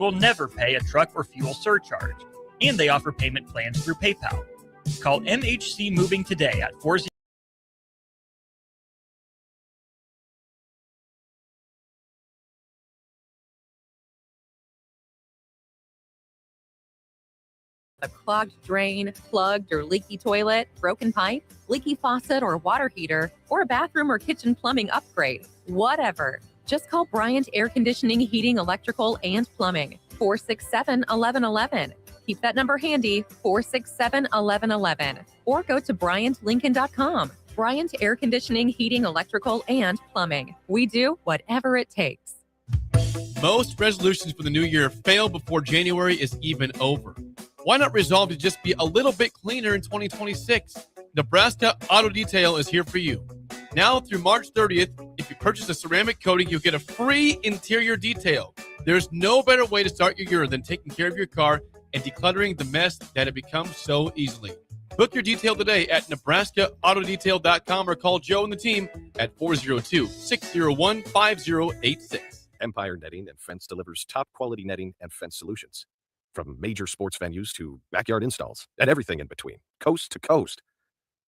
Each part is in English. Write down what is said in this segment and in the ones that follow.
will never pay a truck or fuel surcharge, and they offer payment plans through PayPal. Call MHC Moving today at 40. A clogged drain, plugged or leaky toilet, broken pipe, leaky faucet or water heater, or a bathroom or kitchen plumbing upgrade. Whatever. Just call Bryant Air Conditioning, Heating, Electrical, and Plumbing. 467-1111. Keep that number handy, 467-1111. Or go to BryantLincoln.com. Bryant Air Conditioning, Heating, Electrical, and Plumbing. We do whatever it takes. Most resolutions for the new year fail before January is even over. Why not resolve to just be a little bit cleaner in 2026? Nebraska Auto Detail is here for you. Now through March 30th, if you purchase a ceramic coating, you'll get a free interior detail. There's no better way to start your year than taking care of your car and decluttering the mess that it becomes so easily. Book your detail today at NebraskaAutoDetail.com or call Joe and the team at 402-601-5086. Empire Netting and Fence delivers top-quality netting and fence solutions. From major sports venues to backyard installs and everything in between, coast to coast.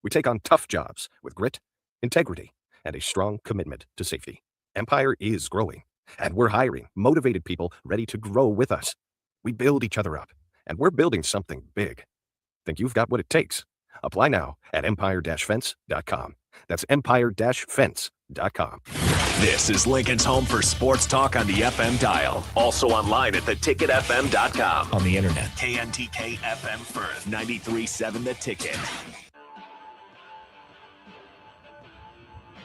We take on tough jobs with grit, integrity, and a strong commitment to safety. Empire is growing, and we're hiring motivated people ready to grow with us. We build each other up, and we're building something big. Think you've got what it takes? Apply now at empire-fence.com. That's empire-fence.com. This is Lincoln's home for sports talk on the FM dial. Also online at theticketfm.com. On the internet. KNTK FM Firth, 93.7 The Ticket.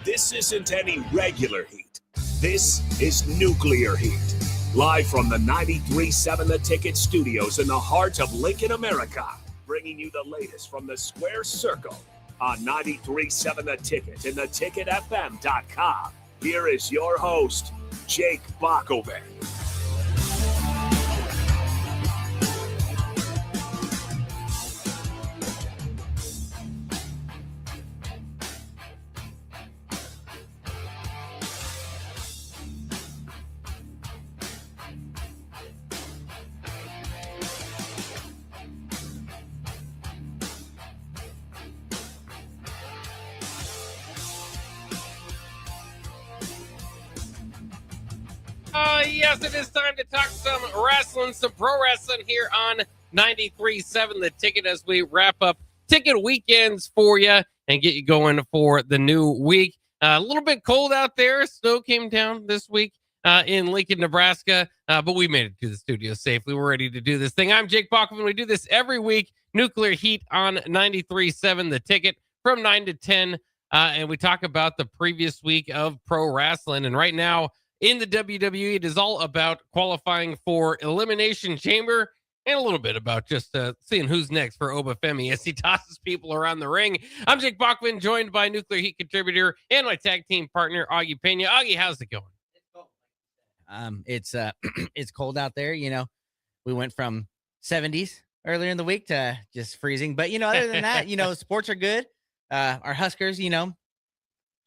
This isn't any regular heat. This is nuclear heat. Live from the 93.7 The Ticket studios in the heart of Lincoln, America. Bringing you the latest from the Square Circle on 93.7 The Ticket and theticketfm.com. Here is your host, Jake Bakovic. Yes, it is time to talk some wrestling, some pro wrestling here on 93.7 The Ticket as we wrap up ticket weekends for you and get you going for the new week. A little bit cold out there. Snow came down this week in Lincoln, Nebraska, but we made it to the studio safely. We're ready to do this thing. I'm Jake Bachman. We do this every week. Nuclear Heat on 93.7 The Ticket from 9 to 10, and we talk about the previous week of pro wrestling. And right now, in the WWE, it is all about qualifying for Elimination Chamber and a little bit about just seeing who's next for Obafemi as he tosses people around the ring. I'm Jake Bachman, joined by Nuclear Heat contributor and my tag team partner, Augie Pena. Augie, how's it going? It's cold out there. You know, we went from 70s earlier in the week to just freezing. But, you know, other than that, you know, sports are good. Our Huskers, you know,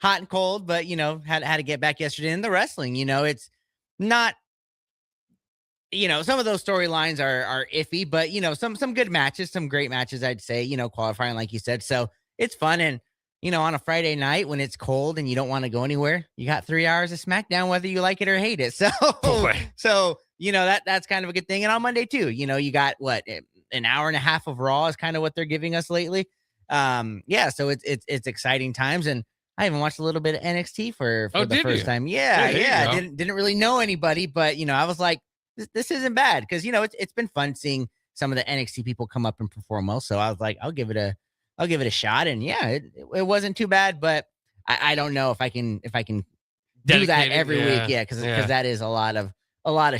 hot and cold, but, you know, had to get back yesterday. In the wrestling, you know, it's not, you know, some of those storylines are iffy, but, you know, some good matches, some great matches, I'd say, you know, qualifying, like you said. So it's fun. And, you know, on a Friday night when it's cold and you don't want to go anywhere, you got 3 hours of SmackDown, whether you like it or hate it. So, you know, that's kind of a good thing. And on Monday too, you know, you got an hour and a half of Raw is kind of what they're giving us lately. So it's exciting times. And I even watched a little bit of NXT for the first time. Yeah. Didn't really know anybody, but, you know, I was like, this isn't bad because, you know, it's been fun seeing some of the NXT people come up and perform well. So I was like, I'll give it a shot. And yeah, it wasn't too bad, but I don't know if I can do that every week. Yeah. Cause that is a lot of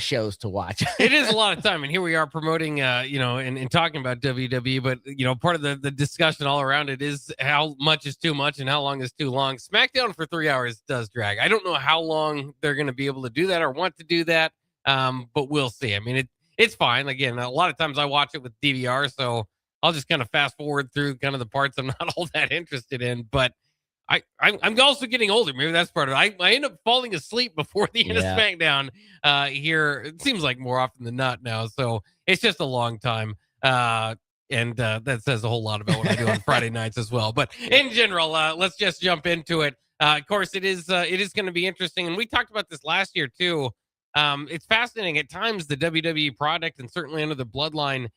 shows to watch. It is a lot of time. And here we are promoting, you know, and talking about WWE, but, you know, part of the discussion all around it is how much is too much and how long is too long. SmackDown for 3 hours does drag. I don't know how long they're going to be able to do that or want to do that. But we'll see. I mean, it's fine. Again, a lot of times I watch it with DVR, so I'll just kind of fast forward through kind of the parts I'm not all that interested in. But I'm also getting older. Maybe that's part of it. I end up falling asleep before the end of SmackDown here. It seems like more often than not now. So it's just a long time. And that says a whole lot about what I do on Friday nights as well. But in general, let's just jump into it. Of course, it is going to be interesting. And we talked about this last year, too. It's fascinating. At times, the WWE product, and certainly under the bloodline,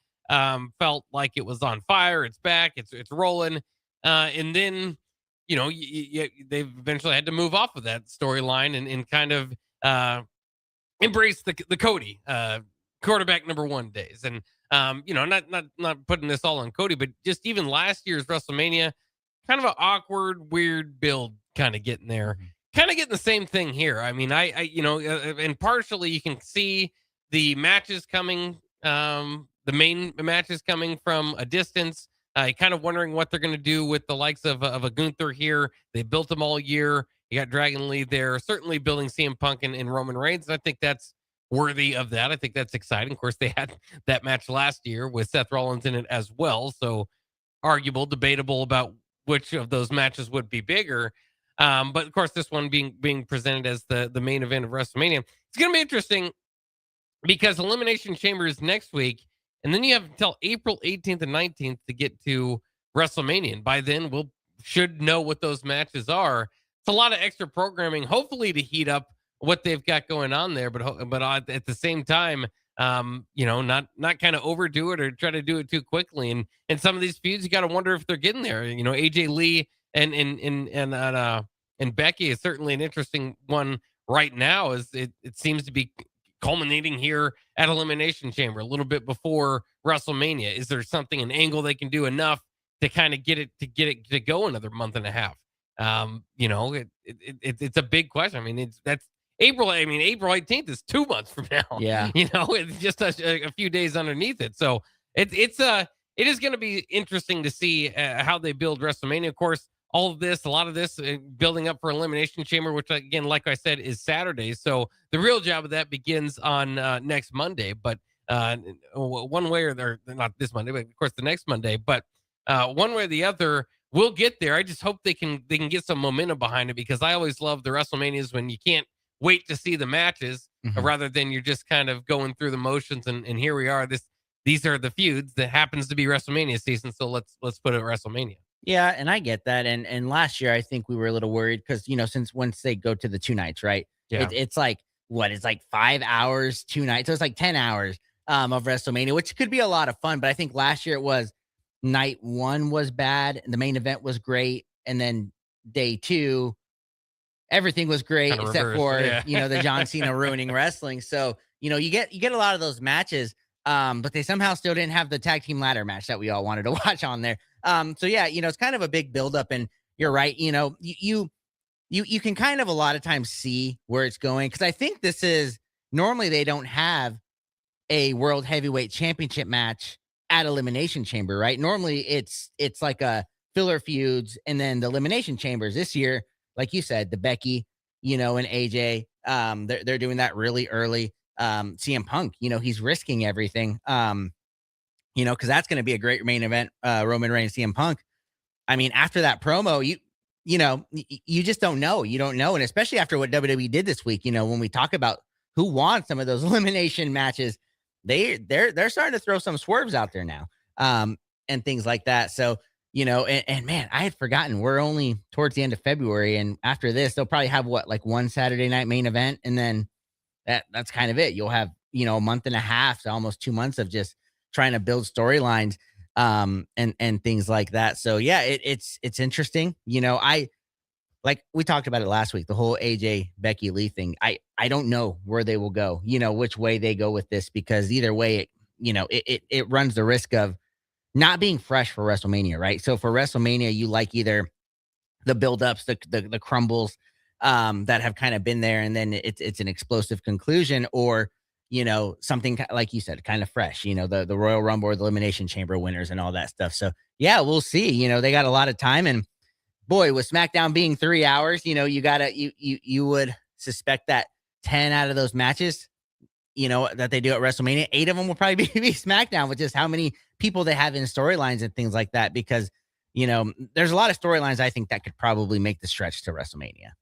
felt like it was on fire. It's back. It's rolling. And then, they've eventually had to move off of that storyline and kind of embrace the Cody quarterback number one days. And not putting this all on Cody, but just even last year's WrestleMania, kind of an awkward, weird build, kind of getting there. Kind of getting the same thing here. I mean, and partially you can see the matches coming, the main matches coming from a distance. Kind of wondering what they're going to do with the likes of a Gunther here. They built them all year. You got Dragon Lee there, certainly building CM Punk and Roman Reigns. And I think that's worthy of that. I think that's exciting. Of course, they had that match last year with Seth Rollins in it as well. So arguable, debatable about which of those matches would be bigger. But of course, this one being presented as the main event of WrestleMania. It's going to be interesting because Elimination Chamber is next week. And then you have until April 18th and 19th to get to WrestleMania. And by then, should know what those matches are. It's a lot of extra programming, hopefully to heat up what they've got going on there. But at the same time, not kind of overdo it or try to do it too quickly. And some of these feuds, you got to wonder if they're getting there. AJ Lee and Becky is certainly an interesting one right now. As it seems to be culminating here at Elimination Chamber a little bit before WrestleMania. Is there an angle they can do enough to kind of get it to go another month and a half? It's a big question. I mean, that's April. I mean, April 18th is 2 months from now. Yeah. It's just a few days underneath it. So it is going to be interesting to see how they build WrestleMania. Of course, a lot of this building up for Elimination Chamber, which again, like I said, is Saturday. So the real job of that begins on next Monday. But one way or not this Monday, but of course the next Monday. But one way or the other, we'll get there. I just hope they can get some momentum behind it, because I always love the WrestleManias when you can't wait to see the matches, rather than you're just kind of going through the motions. And here we are. These are the feuds that happens to be WrestleMania season. So let's put it at WrestleMania. Yeah, and I get that. And last year, I think we were a little worried because, since once they go to the 2 nights, right? Yeah. It's like, it's like 5 hours, 2 nights. So it's like 10 hours of WrestleMania, which could be a lot of fun. But I think last year it was night 1 was bad and the main event was great. And then day 2, everything was great Kinda except reversed, for, the John Cena ruining wrestling. So, you get a lot of those matches. But they somehow still didn't have the tag team ladder match that we all wanted to watch on there. So yeah, it's kind of a big buildup, and you're right. You can kind of a lot of times see where it's going, because I think this is normally they don't have a World Heavyweight Championship match at Elimination Chamber, right? Normally it's like a filler feuds and then the Elimination Chambers. This year, like you said, the Becky, and AJ, they're doing that really early. CM Punk, he's risking everything. Because that's going to be a great main event. Roman Reigns, CM Punk. I mean, after that promo, you just don't know. You don't know, and especially after what WWE did this week, when we talk about who won some of those elimination matches, they're starting to throw some swerves out there now, and things like that. So, and man, I had forgotten we're only towards the end of February, and after this, they'll probably have like one Saturday night main event, and then that's kind of it. You'll have a month and a half to almost 2 months of just trying to build storylines and things like that. So yeah, it's interesting. I like we talked about it last week, the whole AJ Becky Lee thing. I don't know where they will go, which way they go with this, because either way it runs the risk of not being fresh for WrestleMania, right? So for WrestleMania, you like either the buildups, the crumbles that have kind of been there, and then it's an explosive conclusion, or something like you said, kind of fresh, the Royal Rumble or the Elimination Chamber winners and all that stuff. So yeah, we'll see. They got a lot of time, and boy, with SmackDown being 3 hours, you would suspect that 10 out of those matches, that they do at WrestleMania, 8 of them will probably be SmackDown, with just how many people they have in storylines and things like that. Because there's a lot of storylines I think that could probably make the stretch to WrestleMania.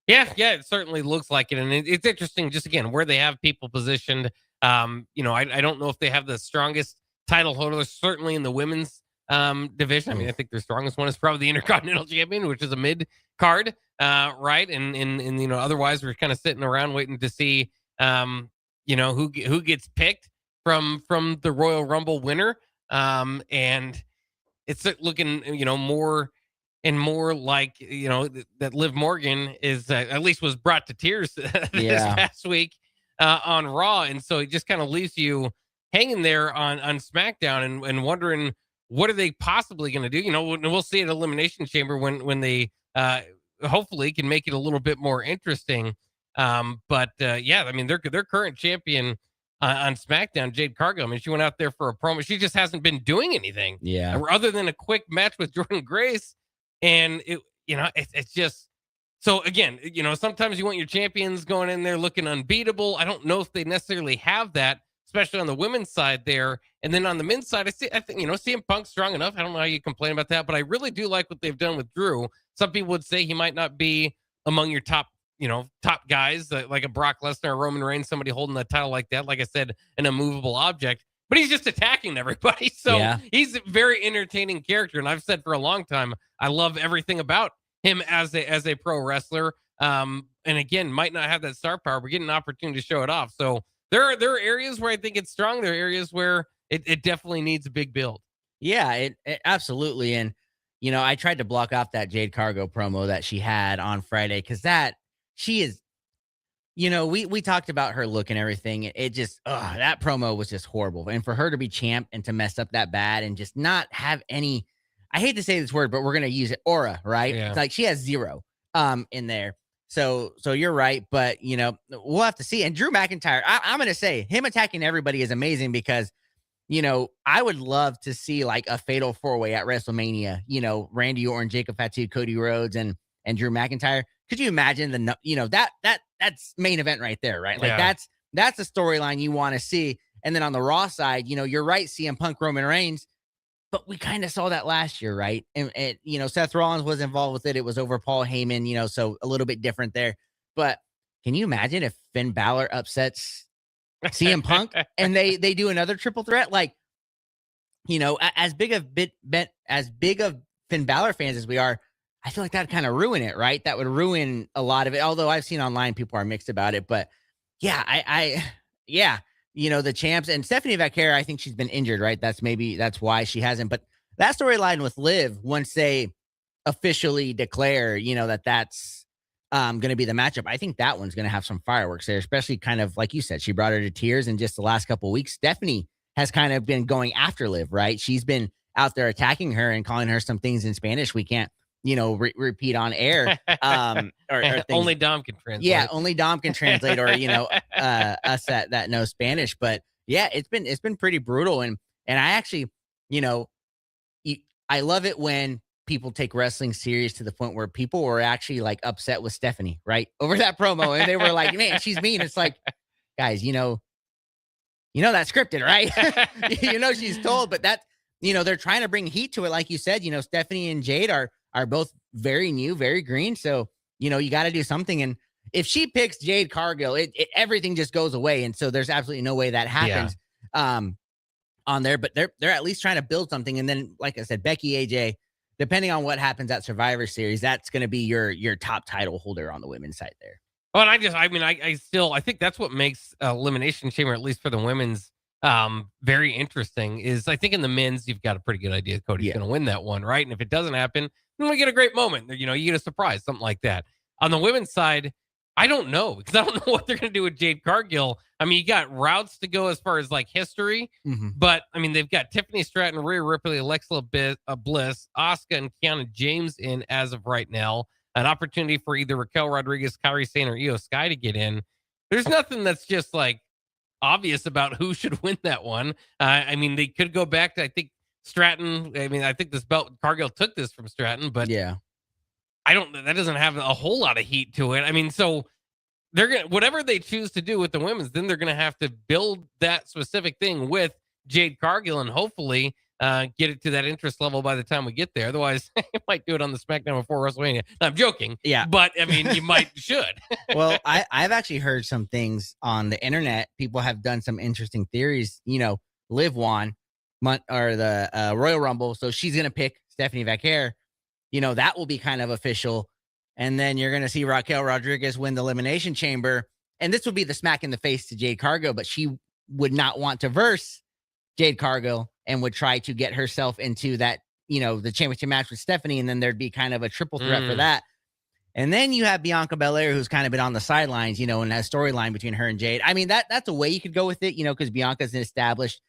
Yeah, it certainly looks like it. And it's interesting, just again, where they have people positioned. I don't know if they have the strongest title holders, certainly in the women's division. I mean, I think their strongest one is probably the Intercontinental Champion, which is a mid card, right? And otherwise we're kind of sitting around waiting to see, who gets picked from the Royal Rumble winner. And it's looking, more and more like, that Liv Morgan is at least was brought to tears this past week on Raw. And so it just kind of leaves you hanging there on SmackDown and wondering, what are they possibly going to do? We'll see at Elimination Chamber when they hopefully can make it a little bit more interesting. I mean, their current champion on SmackDown, Jade Cargill, I mean, she went out there for a promo. She just hasn't been doing anything. Yeah. Other than a quick match with Jordan Grace. And it's just, so again, sometimes you want your champions going in there looking unbeatable. I don't know if they necessarily have that, especially on the women's side there. And then on the men's side, I think, CM Punk's strong enough. I don't know how you complain about that, but I really do like what they've done with Drew. Some people would say he might not be among your top guys, like a Brock Lesnar or Roman Reigns, somebody holding the title like that. Like I said, an immovable object, but he's just attacking everybody. So he's a very entertaining character. And I've said for a long time, I love everything about him as a pro wrestler. And again, might not have that star power, but getting an opportunity to show it off. So there are areas where I think it's strong. There are areas where it definitely needs a big build. Yeah, it absolutely. And, I tried to block off that Jade Cargo promo that she had on Friday, because she is, we talked about her look and everything. It just, that promo was just horrible. And for her to be champ and to mess up that bad and just not have any, I hate to say this word, but we're going to use it, aura, right? Yeah. It's like she has zero in there. So you're right. But, we'll have to see. And Drew McIntyre, I'm going to say him attacking everybody is amazing, because, I would love to see like a fatal 4-way at WrestleMania, Randy Orton, Jacob Fatu, Cody Rhodes, and Drew McIntyre. Could you imagine that's main event right there, right? Like that's a storyline you want to see. And then on the Raw side, you're right, CM Punk, Roman Reigns, but we kind of saw that last year, right? And Seth Rollins was involved with it. It was over Paul Heyman, so a little bit different there. But can you imagine if Finn Balor upsets CM Punk and they do another triple threat? Like, as big of Finn Balor fans as we are, I feel like that'd kind of ruin it, right? That would ruin a lot of it. Although I've seen online people are mixed about it, but the champs and Stephanie Vaquera, I think she's been injured, right? That's why she hasn't. But that storyline with Liv, once they officially declare, that's going to be the matchup, I think that one's going to have some fireworks there, especially kind of like you said, she brought her to tears in just the last couple of weeks. Stephanie has kind of been going after Liv, right? She's been out there attacking her and calling her some things in Spanish we can't, repeat on air. Or only Dom can translate. Yeah, only Dom can translate, or us that know Spanish. But yeah, it's been pretty brutal, and I actually, I love it when people take wrestling serious to the point where people were actually like upset with Stephanie, right, over that promo, and they were like, "Man, she's mean." It's like, guys, that's scripted, right? She's told, but that, they're trying to bring heat to it, like you said. Stephanie and Jade are both very new, very green. So, you got to do something. And if she picks Jade Cargill, everything just goes away. And so there's absolutely no way that happens on there, but they're at least trying to build something. And then, like I said, Becky, AJ, depending on what happens at Survivor Series, that's going to be your top title holder on the women's side there. Well, and I think that's what makes Elimination Chamber, at least for the women's, very interesting. Is I think in the men's, you've got a pretty good idea Cody's going to win that one, right? And if it doesn't happen, then we get a great moment. You get a surprise, something like that. On the women's side, I don't know, because I don't know what they're going to do with Jade Cargill. I mean, you got routes to go as far as like history, but I mean, they've got Tiffany Stratton, Rhea Ripley, Alexa Bliss, Asuka, and Kiana James in as of right now. An opportunity for either Raquel Rodriguez, Kairi Sane, or Io Sky to get in. There's nothing that's just like obvious about who should win that one. I mean, they could go back to, I think, Stratton. I mean, I think this belt, Cargill took this from Stratton, but that doesn't have a whole lot of heat to it. I mean, so they're going to, whatever they choose to do with the women's, then they're going to have to build that specific thing with Jade Cargill, and hopefully get it to that interest level by the time we get there. Otherwise, you might do it on the SmackDown before WrestleMania. No, I'm joking. Yeah. But, I mean, you should. Well, I've actually heard some things on the internet. People have done some interesting theories. Liv won the Royal Rumble, so she's going to pick Stephanie Vaquer. That will be kind of official. And then you're going to see Raquel Rodriguez win the Elimination Chamber. And this would be the smack in the face to Jade Cargill, but she would not want to verse Jade Cargill and would try to get herself into that, the championship match with Stephanie. And then there'd be kind of a triple threat for that. And then you have Bianca Belair, who's kind of been on the sidelines, in that storyline between her and Jade. I mean, that's a way you could go with it, because Bianca's established.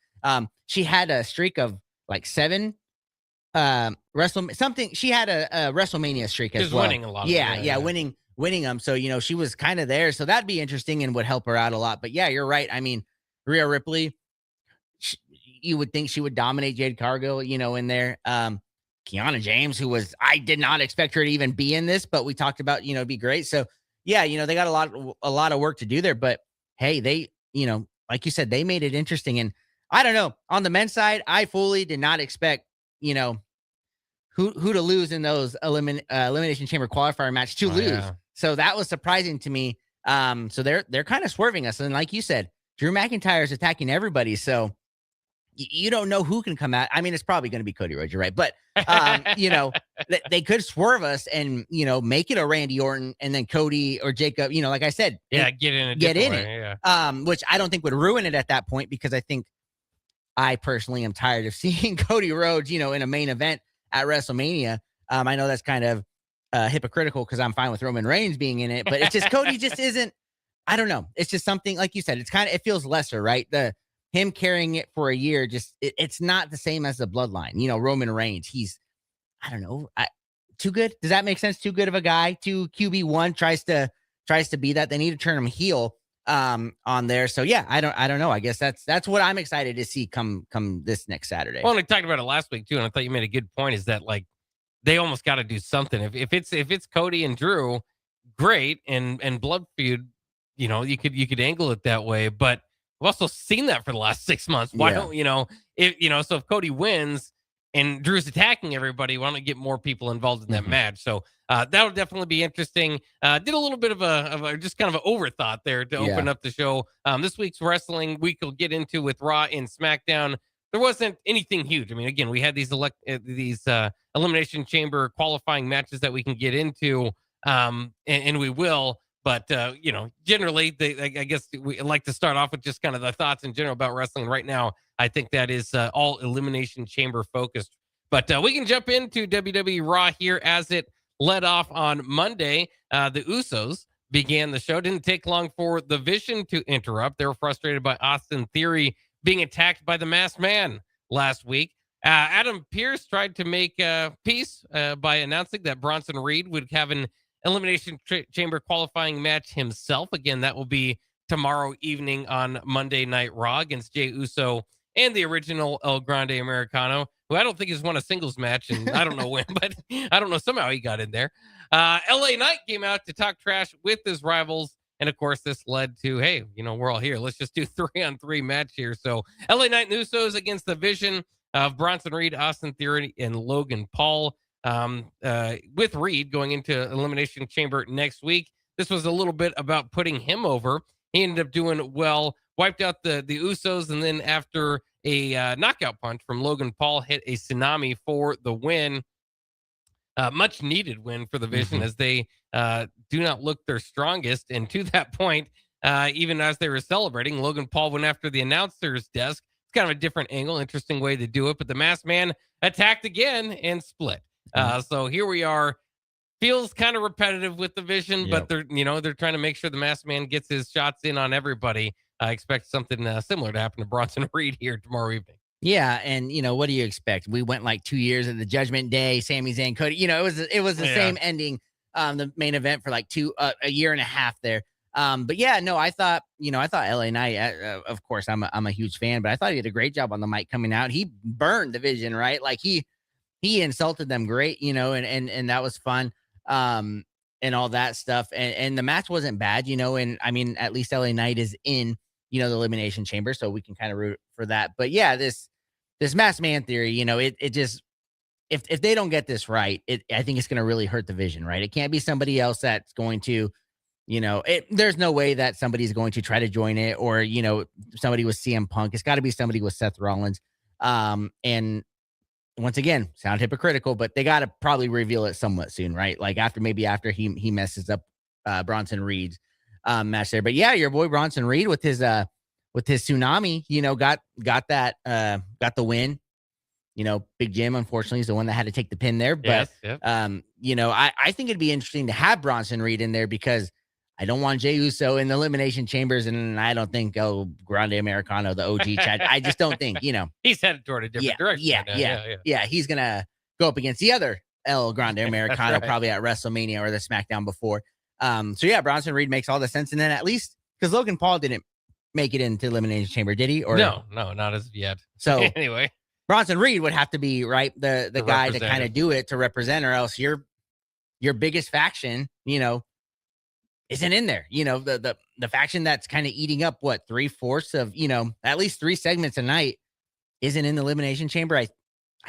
She had a streak of like 7 she had a WrestleMania streak as well. Winning a lot. Winning them. So, she was kind of there. So that'd be interesting and would help her out a lot. But yeah, you're right. I mean, Rhea Ripley, you would think she would dominate Jade Cargill, in there. Kiana James, I did not expect her to even be in this, but we talked about, be great. So yeah, they got a lot of work to do there, but hey, they, like you said, they made it interesting. And I don't know, on the men's side, I fully did not expect, who to lose in those elimination chamber qualifier match to lose. Yeah. So that was surprising to me. So they're kind of swerving us. And like you said, Drew McIntyre is attacking everybody. So you don't know who can come out. I mean, it's probably going to be Cody Rhodes, you're right. But, they could swerve us and, make it a Randy Orton and then Cody or Jacob, like I said. Yeah, get in it. Yeah. Which I don't think would ruin it at that point, because I think I personally am tired of seeing Cody Rhodes, in a main event at WrestleMania. I know that's kind of hypocritical because I'm fine with Roman Reigns being in it, but it's just Cody just isn't. I don't know. It's just something, like you said, it feels lesser, right? Him carrying it for a year, it's not the same as the bloodline. Roman Reigns, I don't know, too good. Does that make sense? Too good of a guy. QB1 tries to be that. They need to turn him heel on there. So yeah, I don't know. I guess that's what I'm excited to see come this next Saturday. Well, we talked about it last week too, and I thought you made a good point. Is that like they almost got to do something. If it's Cody and Drew, great, and blood feud, you could angle it that way, but we've also seen that for the last 6 months. Why don't so if Cody wins and Drew's attacking everybody, why don't we get more people involved in that match? So that'll definitely be interesting. Did a little bit of a just kind of an overthought there to open up the show. This week's wrestling week we'll get into with Raw and SmackDown. There wasn't anything huge. I mean, again, we had these Elimination Chamber qualifying matches that we can get into, and we will. But, generally, I guess we like to start off with just kind of the thoughts in general about wrestling right now. I think that is all Elimination Chamber focused. But we can jump into WWE Raw here as it led off on Monday. The Usos began the show. Didn't take long for the Vision to interrupt. They were frustrated by Austin Theory being attacked by the Masked Man last week. Adam Pearce tried to make peace by announcing that Bronson Reed would have an Elimination Chamber qualifying match himself. Again, that will be tomorrow evening on Monday Night Raw against Jey Uso and the original El Grande Americano, who I don't think has won a singles match, and I don't know when, but I don't know, somehow he got in there. LA Knight came out to talk trash with his rivals, and of course this led to, hey, we're all here. Let's just do 3-on-3 match here. So LA Knight and Usos against the Vision of Bronson Reed, Austin Theory, and Logan Paul. With Reed going into Elimination Chamber next week. This was a little bit about putting him over. He ended up doing well, wiped out the Usos, and then after a knockout punch from Logan Paul, hit a tsunami for the win. Much needed win for the Vision as they do not look their strongest. And to that point, even as they were celebrating, Logan Paul went after the announcer's desk. It's kind of a different angle, interesting way to do it. But the Masked Man attacked again and split. So here we are. Feels kind of repetitive with the Vision, but they're trying to make sure the Masked Man gets his shots in on everybody. I expect something similar to happen to Bronson Reed here tomorrow evening. Yeah, and what do you expect? We went like 2 years at the Judgment Day, Sami Zayn, Cody. It was the same ending. The main event for like a year and a half there. But yeah, no, I thought LA Knight. Of course, I'm a huge fan, but I thought he did a great job on the mic coming out. He burned the Vision, right? Like he insulted them great, and that was fun. And all that stuff. And the match wasn't bad, and I mean, at least LA Knight is in, the Elimination Chamber, so we can kind of root for that. But yeah, this this masked man theory, it just, if they don't get this right, I think it's going to really hurt the vision, right? It can't be somebody else that's going to, there's no way that somebody's going to try to join it, or, somebody with CM Punk. It's got to be somebody with Seth Rollins. And once again, sound hypocritical, but they got to probably reveal it somewhat soon, right? Like after he messes up Bronson Reed's match there. But yeah, your boy Bronson Reed with his tsunami, got the win. Big Jim, unfortunately, is the one that had to take the pin there. But, Yes, yep. I think it'd be interesting to have Bronson Reed in there, because I don't want Jey Uso in the Elimination Chambers, and I don't think, Grande Americano, the OG Chad. I just don't think, He's headed toward a different direction. Yeah. He's going to go up against the other El Grande Americano, right. probably at WrestleMania or the SmackDown before. So yeah, Bronson Reed makes all the sense. And then at least, because Logan Paul didn't make it into Elimination Chamber, did he? Or No, not as of yet. So anyway, Bronson Reed would have to be the guy to kind of do it, to represent, or else your biggest faction, isn't in there. The faction that's kind of eating up 3/4 of, at least 3 segments a night isn't in the Elimination Chamber. I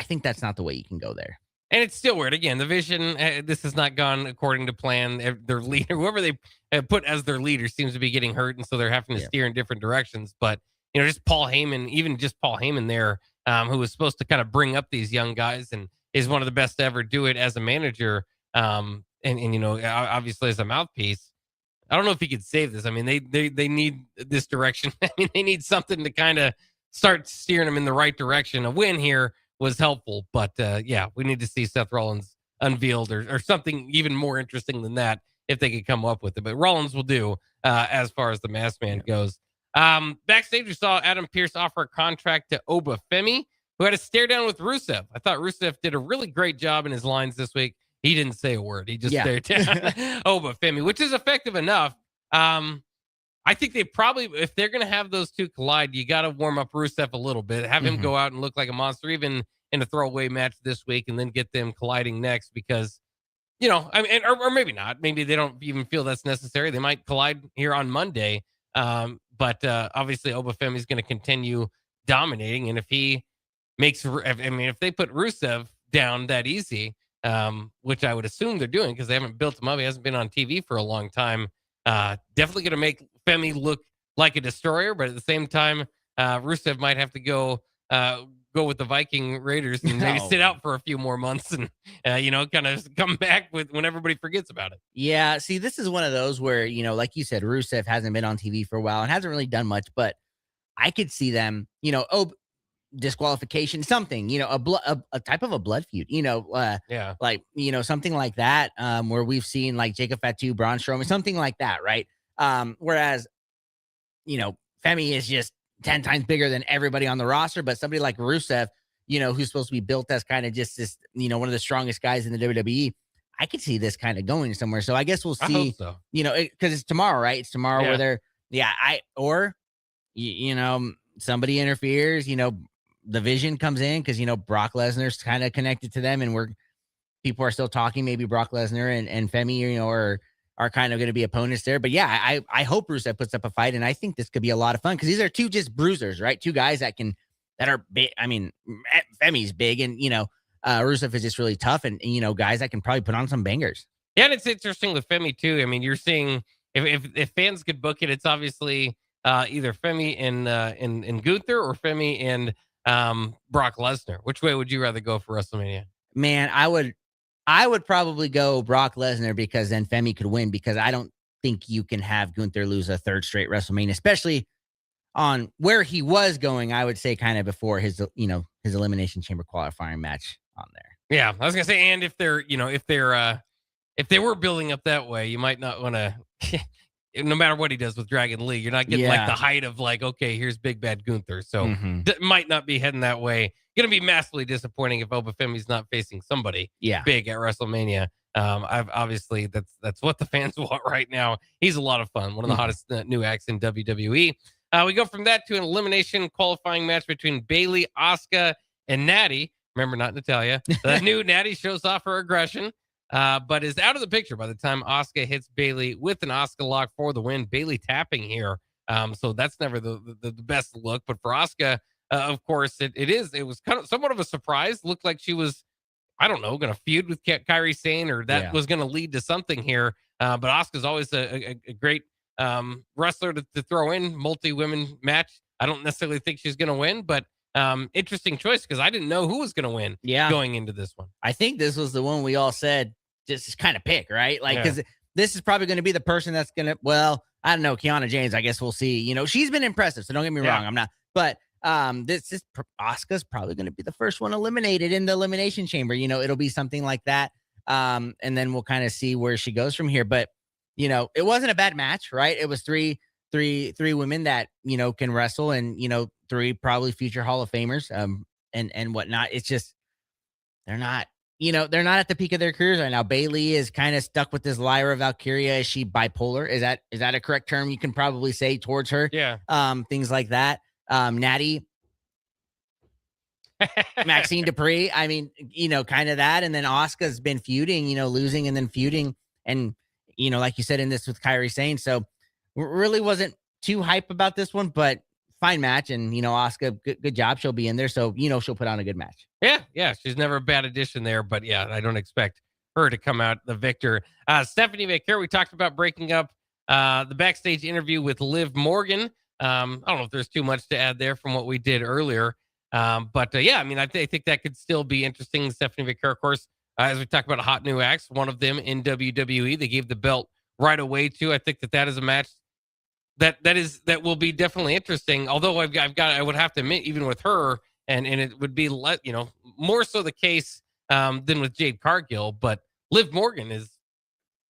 think that's not the way you can go there. and it's still weird. Again, the vision, this has not gone according to plan. Their leader, whoever they put as their leader, seems to be getting hurt, and so they're having to steer in different directions. But just Paul Heyman there, who was supposed to kind of bring up these young guys and is one of the best to ever do it as a manager, and obviously as a mouthpiece. I don't know if he could save this. I mean, they need this direction. I mean, they need something to kind of start steering them in the right direction. A win here was helpful, but we need to see Seth Rollins unveiled or something even more interesting than that if they could come up with it. But Rollins will do as far as the Masked Man goes. Backstage, we saw Adam Pearce offer a contract to Oba Femi, who had a stare down with Rusev. I thought Rusev did a really great job in his lines this week. He didn't say a word. He just stared down Oba Femi, which is effective enough. I think they probably, if they're going to have those two collide, you got to warm up Rusev a little bit, have him go out and look like a monster, even in a throwaway match this week, and then get them colliding next, because, or maybe not. Maybe they don't even feel that's necessary. They might collide here on Monday. But obviously Oba Femi is going to continue dominating. And if he if they put Rusev down that easy, which I would assume they're doing because they haven't built him up. He hasn't been on TV for a long time. Definitely going to make Femi look like a destroyer, but at the same time, Rusev might have to go with the Viking Raiders and maybe sit out for a few more months and, kind of come back when everybody forgets about it. Yeah. See, this is one of those where, like you said, Rusev hasn't been on TV for a while and hasn't really done much, but I could see them, disqualification, something, a type of a blood feud, like, something like that, where we've seen like Jacob Fatu, Braun Strowman, something like that, right? Whereas, Femi is just 10 times bigger than everybody on the roster, but somebody like Rusev, who's supposed to be built as kind of just this, one of the strongest guys in the WWE, I could see this kind of going somewhere. So I guess we'll see, I hope so. Because it's tomorrow, right? It's tomorrow where they're, somebody interferes, the Vision comes in because, Brock Lesnar's kind of connected to them, and people are still talking. Maybe Brock Lesnar and Femi, are kind of going to be opponents there. But yeah, I hope Rusev puts up a fight, and I think this could be a lot of fun because these are two just bruisers, right? Two guys that are big. I mean, Femi's big, and Rusev is just really tough, and guys that can probably put on some bangers. Yeah, and it's interesting with Femi too. I mean, you're seeing if fans could book it, it's obviously either Femi and Gunther or Femi and Brock Lesnar. Which way would you rather go for WrestleMania? Man, I would probably go Brock Lesnar, because then Femi could win, because I don't think you can have Gunther lose a third straight WrestleMania, especially on where he was going. I would say kind of before his Elimination Chamber qualifying match on there. Yeah, I was gonna say, and if they were building up that way, you might not want to. No matter what he does with Dragon Lee, you're not getting like the height of like, okay, here's Big Bad Gunther. So might not be heading that way. Going to be massively disappointing if Oba Femi's not facing somebody big at WrestleMania. Obviously that's what the fans want right now. He's a lot of fun. One of the hottest new acts in WWE. We go from that to an elimination qualifying match between Bayley, Asuka, and Natty. Remember, not Natalya. The new Natty shows off her aggression. But is out of the picture by the time Asuka hits Bayley with an Asuka lock for the win. Bayley tapping here. So that's never the best look. But for Asuka, of course, it was kind of somewhat of a surprise. Looked like she was, I don't know, going to feud with Kairi Sane, or that was going to lead to something here. But Asuka's always a great wrestler to throw in multi-women match. I don't necessarily think she's going to win, but interesting choice, because I didn't know who was going to win going into this one. I think this was the one we all said just kind of pick, right? Like, because this is probably going to be the person that's going to, well, I don't know, Kiana James, I guess we'll see. You know, she's been impressive, so don't get me wrong. I'm not, but this is Asuka's probably going to be the first one eliminated in the Elimination Chamber. You know, it'll be something like that. And then we'll kind of see where she goes from here. But, you know, it wasn't a bad match, right? It was three women that, you know, can wrestle, and, you know, three probably future Hall of Famers, and whatnot. It's just, they're not at the peak of their careers right now. Bailey is kind of stuck with this Lyra Valkyria. Is she bipolar? Is that a correct term you can probably say towards her? Yeah. Things like that. Natty, Maxine Dupree. I mean, you know, kind of that. And then Asuka's been feuding, you know, losing and then feuding. And, you know, like you said in this with Kairi Sane. So really wasn't too hype about this one, but fine match. And, you know, Asuka, good job. She'll be in there. So, you know, she'll put on a good match. Yeah. She's never a bad addition there, but yeah, I don't expect her to come out the victor. Stephanie McCare, we talked about breaking up the backstage interview with Liv Morgan. I don't know if there's too much to add there from what we did earlier. But yeah, I mean, I think that could still be interesting. Stephanie McCare, of course, as we talked about hot new acts, one of them in WWE, they gave the belt right away to. I think that is a match that will be definitely interesting. Although I would have to admit, even with her, and it would be more so the case than with Jade Cargill, but Liv Morgan is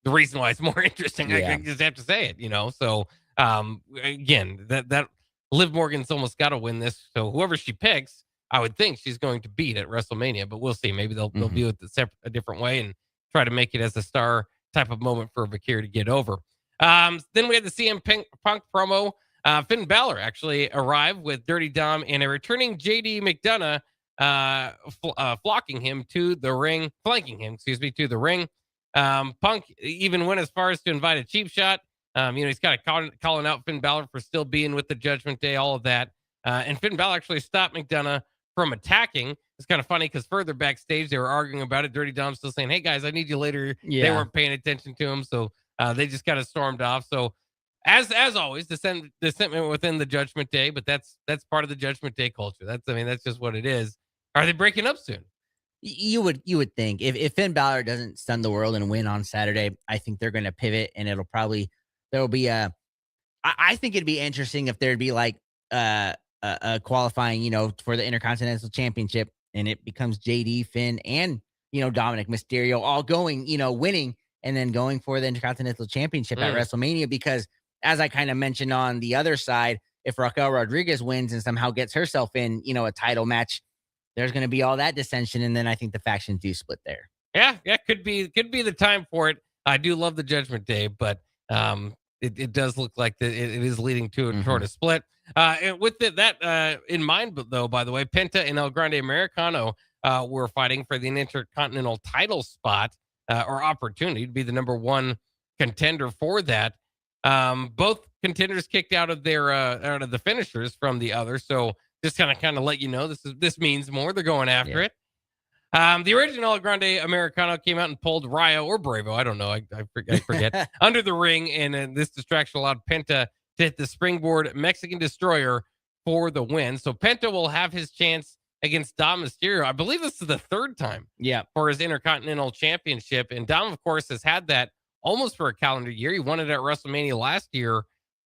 the reason why it's more interesting. I just have to say it, you know. So again, that Liv Morgan's almost got to win this. So whoever she picks, I would think she's going to beat at WrestleMania, but we'll see. Maybe they'll view it a different way and try to make it as a star type of moment for Bakir to get over. Then we had the CM Punk promo. Finn Balor actually arrived with Dirty Dom and a returning JD McDonough flanking him to the ring. Punk even went as far as to invite a cheap shot. He's kind of calling out Finn Balor for still being with the Judgment Day, all of that. And Finn Balor actually stopped McDonough from attacking. It's kind of funny because further backstage, they were arguing about it. Dirty Dom's still saying, "Hey guys, I need you later." Yeah. They weren't paying attention to him, so they just kind of stormed off. So as always, the sentiment within the Judgment Day, but that's part of the Judgment Day culture. That's just what it is. Are they breaking up soon? You would think if Finn Balor doesn't stun the world and win on Saturday, I think they're going to pivot, and there'll be I think it'd be interesting if there'd be like a qualifying, you know, for the Intercontinental Championship, and it becomes JD, Finn, and, you know, Dominic Mysterio all going, you know, winning and then going for the Intercontinental Championship at WrestleMania. Because as I kind of mentioned on the other side, if Raquel Rodriguez wins and somehow gets herself in, you know, a title match, there's going to be all that dissension, and then I think the factions do split there. Yeah, could be the time for it. I do love the Judgment Day, but it does look like that it is leading to a sort of split. And with that in mind, though, by the way, Penta and El Grande Americano were fighting for the Intercontinental title spot or opportunity to be the number one contender for that. Both contenders kicked out of the finishers from the other, so just kind of let you know this means more. They're going after it. The original Grande Americano came out and pulled Ryo or Bravo, I don't know, I forget, under the ring, and this distraction allowed Penta to hit the springboard Mexican Destroyer for the win. So Penta will have his chance against Dom Mysterio. I believe this is the third time for his Intercontinental Championship, and Dom, of course, has had that almost for a calendar year. He won it at WrestleMania last year.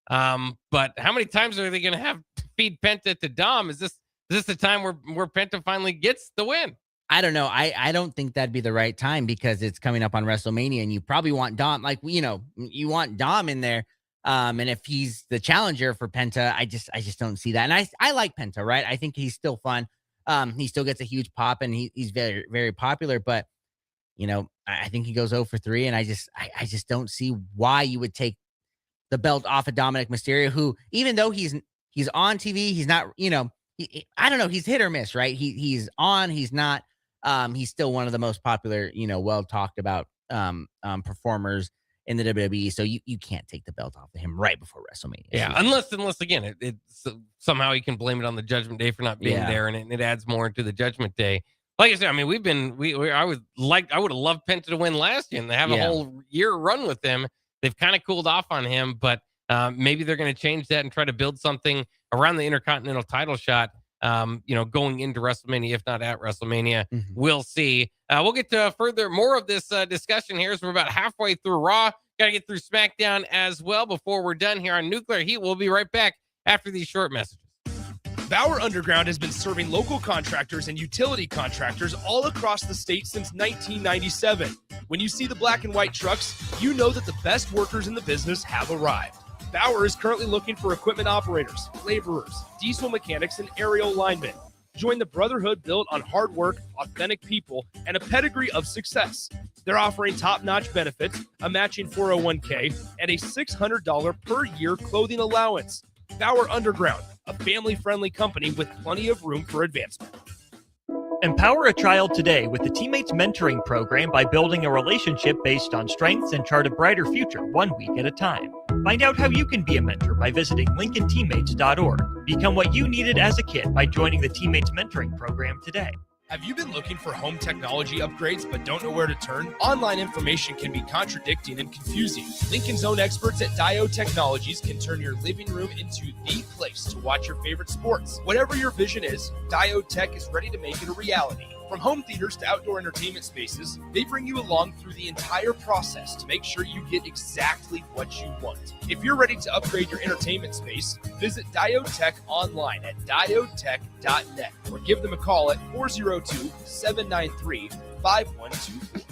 But how many times are they going to have to feed Penta to Dom? Is this the time where Penta finally gets the win? I don't know. I don't think that'd be the right time, because it's coming up on WrestleMania, and you probably want Dom, like, you know, you want Dom in there. And if he's the challenger for Penta, I just don't see that. And I like Penta, right? I think he's still fun. He still gets a huge pop, and he's very, very popular, but, you know, I think he goes 0 for 3, and I just don't see why you would take the belt off of Dominic Mysterio, who, even though he's on TV, he's not, you know, I don't know, he's hit or miss, right? He's on, he's not. He's still one of the most popular, you know, well talked about performers in the WWE. So you can't take the belt off of him right before WrestleMania. Yeah, unless again, somehow he can blame it on the Judgment Day for not being there, and it adds more into the Judgment Day. Like I said, I mean, I would have loved Penta to win last year and they have a whole year run with him. They've kind of cooled off on him, but maybe they're going to change that and try to build something around the Intercontinental title shot. Going into WrestleMania, if not at WrestleMania, we'll see. We'll get to more of this discussion here as we're about halfway through Raw. Got to get through SmackDown as well before we're done here on Nuclear Heat. We'll be right back after these short messages. Bauer Underground has been serving local contractors and utility contractors all across the state since 1997. When you see the black and white trucks, you know that the best workers in the business have arrived. Bauer is currently looking for equipment operators, laborers, diesel mechanics, and aerial linemen. Join the brotherhood built on hard work, authentic people, and a pedigree of success. They're offering top-notch benefits, a matching 401k, and a $600 per year clothing allowance. Bauer Underground, a family-friendly company with plenty of room for advancement. Empower a child today with the Teammates Mentoring Program by building a relationship based on strengths and chart a brighter future 1 week at a time. Find out how you can be a mentor by visiting LincolnTeammates.org. Become what you needed as a kid by joining the Teammates Mentoring Program today. Have you been looking for home technology upgrades but don't know where to turn? Online information can be contradicting and confusing. Lincoln's own experts at Dio Technologies can turn your living room into the place to watch your favorite sports. Whatever your vision is, Dio Tech is ready to make it a reality. From home theaters to outdoor entertainment spaces, they bring you along through the entire process to make sure you get exactly what you want. If you're ready to upgrade your entertainment space, visit Diotech online at diotech.net or give them a call at 402-793-5124.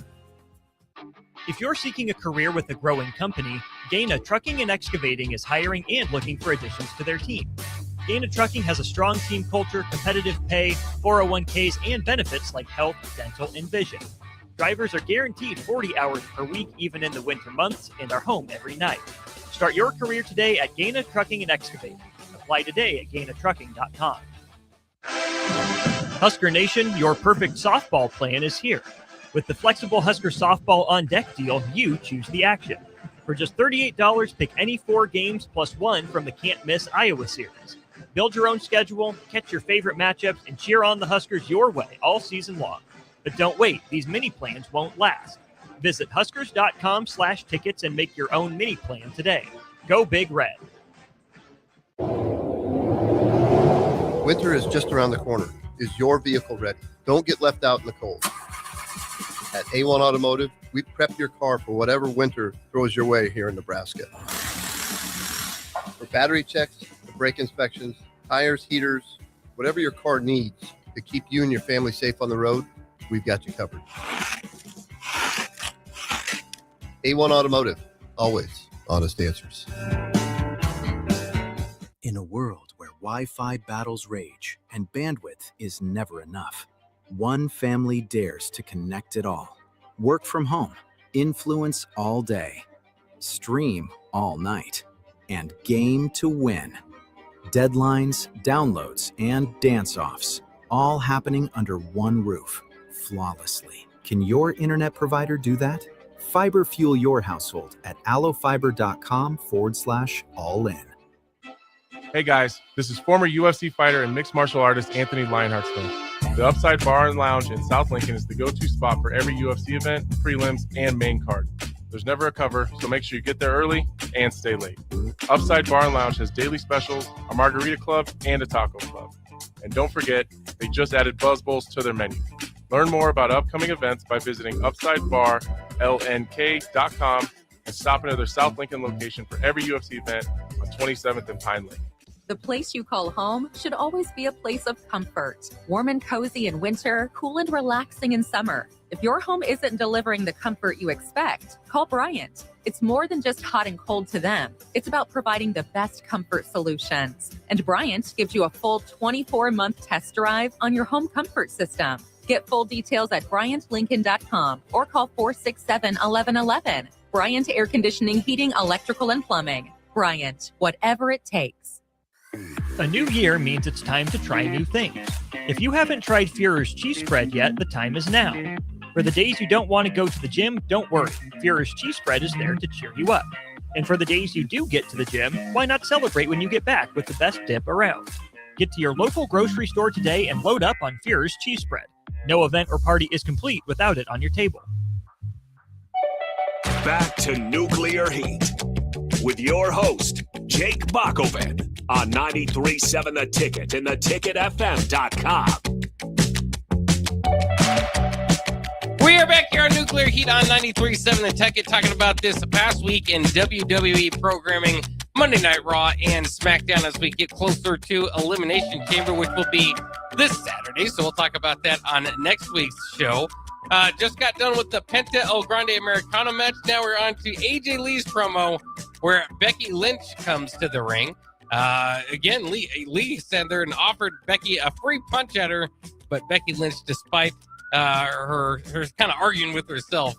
If you're seeking a career with a growing company, Gaina Trucking and Excavating is hiring and looking for additions to their team. Gaina Trucking has a strong team culture, competitive pay, 401ks, and benefits like health, dental, and vision. Drivers are guaranteed 40 hours per week, even in the winter months, and are home every night. Start your career today at Gaina Trucking and Excavating. Apply today at GainaTrucking.com. Husker Nation, your perfect softball plan is here. With the flexible Husker Softball on Deck deal, you choose the action. For just $38, pick any 4 games plus 1 from the can't-miss Iowa series. Build your own schedule, catch your favorite matchups, and cheer on the Huskers your way all season long. But don't wait, these mini plans won't last. Visit Huskers.com/tickets and make your own mini plan today. Go Big Red. Winter is just around the corner. Is your vehicle ready? Don't get left out in the cold. At A1 Automotive, we prep your car for whatever winter throws your way here in Nebraska. For battery checks, brake inspections, tires, heaters, whatever your car needs to keep you and your family safe on the road, we've got you covered. A1 Automotive, always honest answers. In a world where Wi-Fi battles rage and bandwidth is never enough, one family dares to connect it all. Work from home, influence all day, stream all night, and game to win. Deadlines, downloads, and dance-offs, all happening under one roof, flawlessly. Can your internet provider do that? Fiber fuel your household at allofiber.com/all-in. Hey guys, this is former UFC fighter and mixed martial artist Anthony Lionheart's. The Upside Bar and Lounge in South Lincoln is the go-to spot for every UFC event, prelims, and main card. There's never a cover, so make sure you get there early and stay late. Upside Bar and Lounge has daily specials, a margarita club, and a taco club. And don't forget, they just added Buzz Bowls to their menu. Learn more about upcoming events by visiting UpsideBarLNK.com and stop into their South Lincoln location for every UFC event on 27th and Pine Lake. The place you call home should always be a place of comfort. Warm and cozy in winter, cool and relaxing in summer. If your home isn't delivering the comfort you expect, call Bryant. It's more than just hot and cold to them. It's about providing the best comfort solutions. And Bryant gives you a full 24-month test drive on your home comfort system. Get full details at BryantLincoln.com or call 467-1111. Bryant Air Conditioning, Heating, Electrical, and Plumbing. Bryant, whatever it takes. A new year means it's time to try new things. If you haven't tried Führer's cheese spread yet, the time is now. For the days you don't want to go to the gym, don't worry. Führer's Cheese Spread is there to cheer you up. And for the days you do get to the gym, why not celebrate when you get back with the best dip around? Get to your local grocery store today and load up on Führer's Cheese Spread. No event or party is complete without it on your table. Back to Nuclear Heat with your host, Jake Bakoven, on 93.7 The Ticket and theticketfm.com. We are back here on Nuclear Heat on 93.7 The Ticket, talking about this past week in WWE programming, Monday Night Raw and SmackDown, as we get closer to Elimination Chamber, which will be this Saturday. So we'll talk about that on next week's show. Just got done with the Penta El Grande Americano match. Now we're on to AJ Lee's promo, where Becky Lynch comes to the ring. Again, Lee sat there and offered Becky a free punch at her, but Becky Lynch, despite her kind of arguing with herself,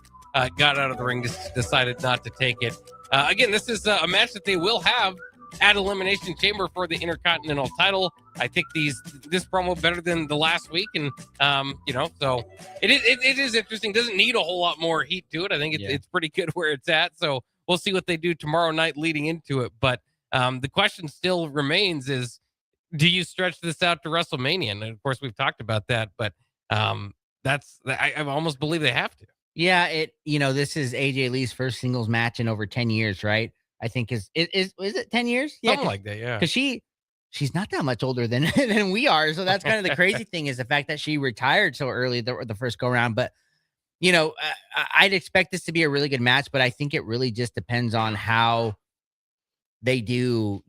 got out of the ring, decided not to take it. Again, this is a match that they will have at Elimination Chamber for the Intercontinental title. I think this promo better than the last week, and so it is interesting. Doesn't need a whole lot more heat to it. I think it's pretty good where it's at. So we'll see what they do tomorrow night leading into it. But the question still remains: is do you stretch this out to WrestleMania? And of course, we've talked about that, but I almost believe they have to. Yeah, this is AJ Lee's first singles match in over 10 years, right? I think is it 10 years? Yeah, something like that, yeah. Because she's not that much older than we are. So that's kind of the crazy thing, is the fact that she retired so early the first go around. But I'd expect this to be a really good match, but I think it really just depends on how they do,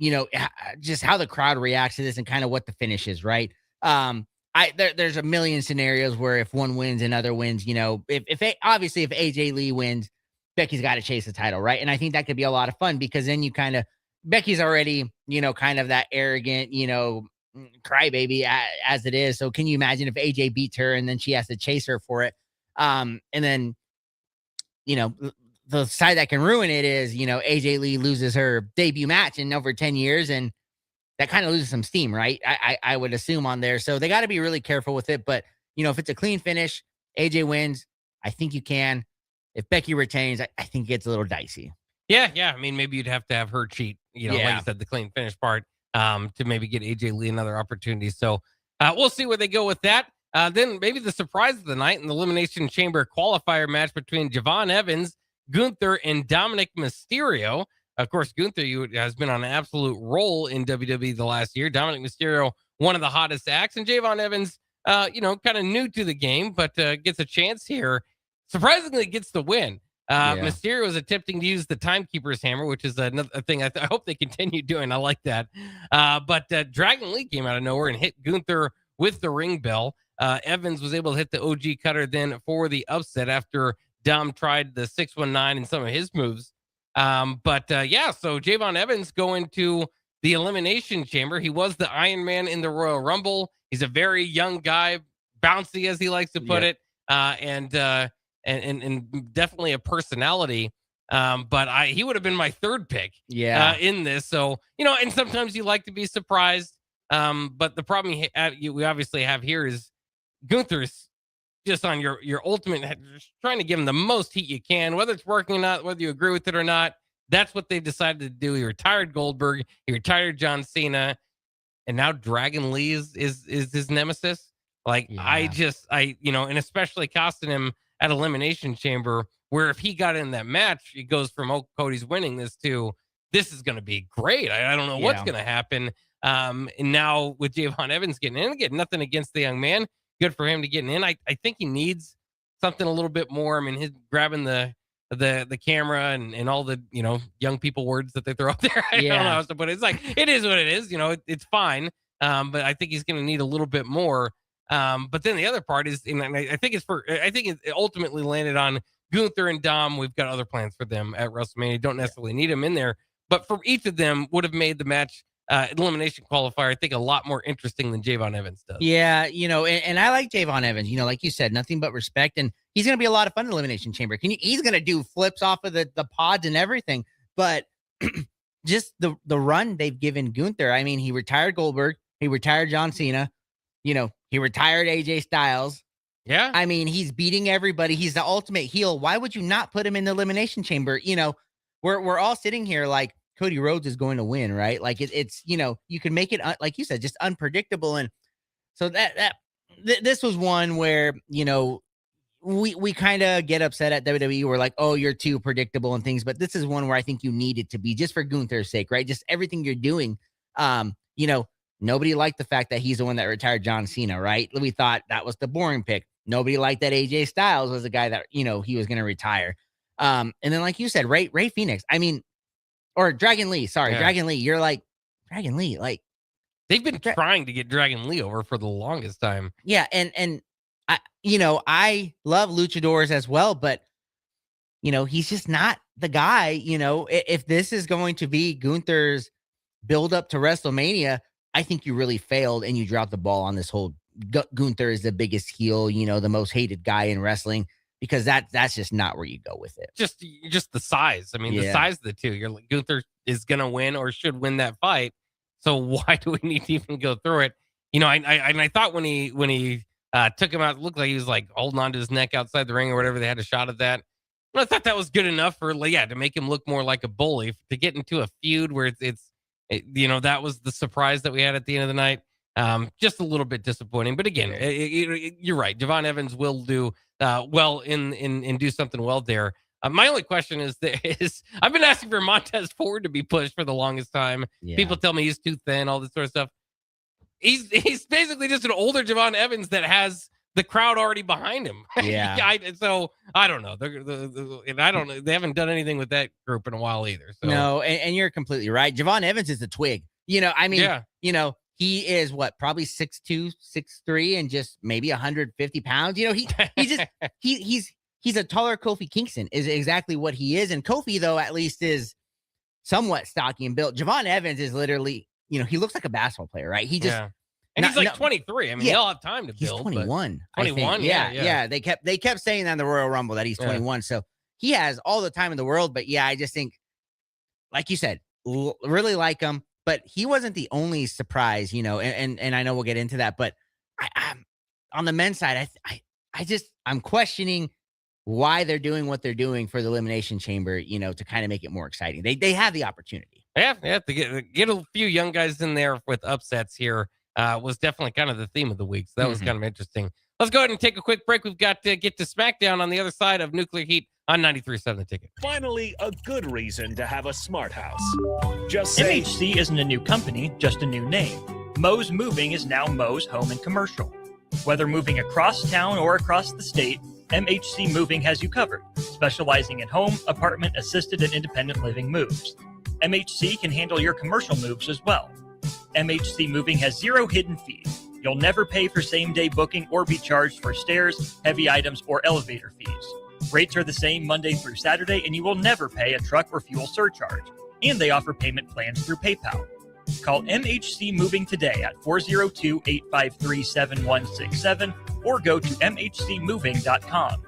just how the crowd reacts to this and kind of what the finish is, right? There's a million scenarios where if one wins, another wins. If AJ Lee wins, Becky's got to chase the title, right? And I think that could be a lot of fun, because then Becky's already, kind of that arrogant, crybaby as it is. So can you imagine if AJ beats her and then she has to chase her for it? And then, the side that can ruin it is, AJ Lee loses her debut match in over 10 years, and that kind of loses some steam, right? I would assume on there. So they got to be really careful with it. But, if it's a clean finish, AJ wins, I think you can. If Becky retains, I think it gets a little dicey. Yeah. I mean, maybe you'd have to have her cheat, like you said, the clean finish part, to maybe get AJ Lee another opportunity. So we'll see where they go with that. Then maybe the surprise of the night in the Elimination Chamber qualifier match between Javon Evans, Gunther, and Dominic Mysterio. Of course, Gunther has been on an absolute roll in WWE the last year. Dominic Mysterio, one of the hottest acts, and Javon Evans, kind of new to the game, but gets a chance here. Surprisingly, gets the win. Mysterio is attempting to use the Timekeeper's Hammer, which is another thing I hope they continue doing. I like that. But Dragon Lee came out of nowhere and hit Gunther with the ring bell. Evans was able to hit the OG cutter then for the upset after Dom tried the 619 and some of his moves. So Javon Evans going to the Elimination Chamber. He was the Iron Man in the Royal Rumble. He's a very young guy, bouncy as he likes to put it, and definitely a personality. But he would have been my third pick in this. So, and sometimes you like to be surprised. But the problem we obviously have here is Gunther's just on your ultimate, just trying to give him the most heat you can, whether it's working or not, whether you agree with it or not. That's what they decided to do. He retired Goldberg, he retired John Cena, and now Dragon Lee is his nemesis. And especially costing him at Elimination Chamber, where if he got in that match, it goes from, oh, Cody's winning this to, this is going to be great. I don't know what's going to happen. And now with Javon Evans getting in, again, nothing against the young man. Good for him to get in. I think he needs something a little bit more. I mean, he's grabbing the camera and all the, young people words that they throw out there. I don't know how to put it. It's like, it is what it is. It's fine. But I think he's going to need a little bit more. But then the other part is, and I think it ultimately landed on Gunther and Dom. We've got other plans for them at WrestleMania. Don't necessarily need them in there, but for each of them would have made the match elimination qualifier, I think, a lot more interesting than Javon Evans does. Yeah, and I like Javon Evans. Like you said, nothing but respect, and he's going to be a lot of fun in Elimination Chamber. He's going to do flips off of the pods and everything. But just the run they've given Gunther. I mean, he retired Goldberg, he retired John Cena, he retired AJ Styles. Yeah. I mean, he's beating everybody. He's the ultimate heel. Why would you not put him in the Elimination Chamber? You know, we're all sitting here like Cody Rhodes is going to win, right? Like it's, you know, you can make it, like you said, just unpredictable. And so this was one where, you know, we kind of get upset at WWE. We're like, oh, you're too predictable and things. But this is one where I think you need it to be, just for Gunther's sake, right? Just everything you're doing. You know, nobody liked the fact that he's the one that retired John Cena, right? We thought that was the boring pick. Nobody liked that AJ Styles was the guy that, you know, he was going to retire. And then, like you said, Ray Phoenix, I mean, or Dragon Lee, sorry, Yeah. Dragon Lee. You're like, Dragon Lee, like, They've been trying to get Dragon Lee over for the longest time. yeah. And I, you know, I love luchadors as well, but, you know, he's just not the guy. You know, if this is going to be Gunther's build up to WrestleMania, I think you really failed and you dropped the ball on this whole Gunther is the biggest heel, you know, the most hated guy in wrestling, because that's just not where you go with it. Just the size. I mean, the Yeah. size of the two. You're like, Gunther is gonna win or should win that fight. So why do we need to even go through it? You know, I thought when he took him out, it looked like he was like holding onto his neck outside the ring or whatever. They had a shot of that. And I thought that was good enough for, to make him look more like a bully. To get into a feud where it's you know, that was the surprise that we had at the end of the night. Just a little bit disappointing, but again, you're right. Javon Evans will do well in do something well there. My only question is I've been asking for Montez Ford to be pushed for the longest time. Yeah. People tell me he's too thin, all this sort of stuff. He's basically just an older Javon Evans that has the crowd already behind him. Yeah. So I don't know. And I don't know. They haven't done anything with that group in a while either. So. No, and you're completely right. Javon Evans is a twig. You know, I mean, Yeah. you know, he is probably 6'2", 6'3", and just maybe 150 pounds. You know, he's a taller Kofi Kingston is exactly what he is. And Kofi, though, at least is somewhat stocky and built. Javon Evans is literally, you know, he looks like a basketball player, right? He just, and he's like 23. I mean, he'll have time to he's build. 21. 21. Yeah. They kept saying that in the Royal Rumble that he's 21. So he has all the time in the world. But yeah, I just think, like you said, really like him. But he wasn't the only surprise, you know, and I know we'll get into that. But I'm on the men's side, I'm questioning why they're doing what they're doing for the Elimination Chamber, you know, to kind of make it more exciting. They have the opportunity. Yeah, they have to get a few young guys in there with upsets here. Was definitely kind of the theme of the week. So that was kind of interesting. Let's go ahead and take a quick break. We've got to get to SmackDown on the other side of Nuclear Heat on 93.7 The Ticket. Finally, a good reason to have a smart house. Just say MHC isn't a new company, just a new name. Moe's Moving is now Moe's Home and Commercial. Whether moving across town or across the state, MHC Moving has you covered, specializing in home, apartment, assisted, and independent living moves. MHC can handle your commercial moves as well. MHC Moving has 0 hidden fees. You'll never pay for same-day booking or be charged for stairs, heavy items, or elevator fees. Rates are the same Monday through Saturday, and you will never pay a truck or fuel surcharge. And they offer payment plans through PayPal. Call MHC Moving today at 402-853-7167 or go to mhcmoving.com.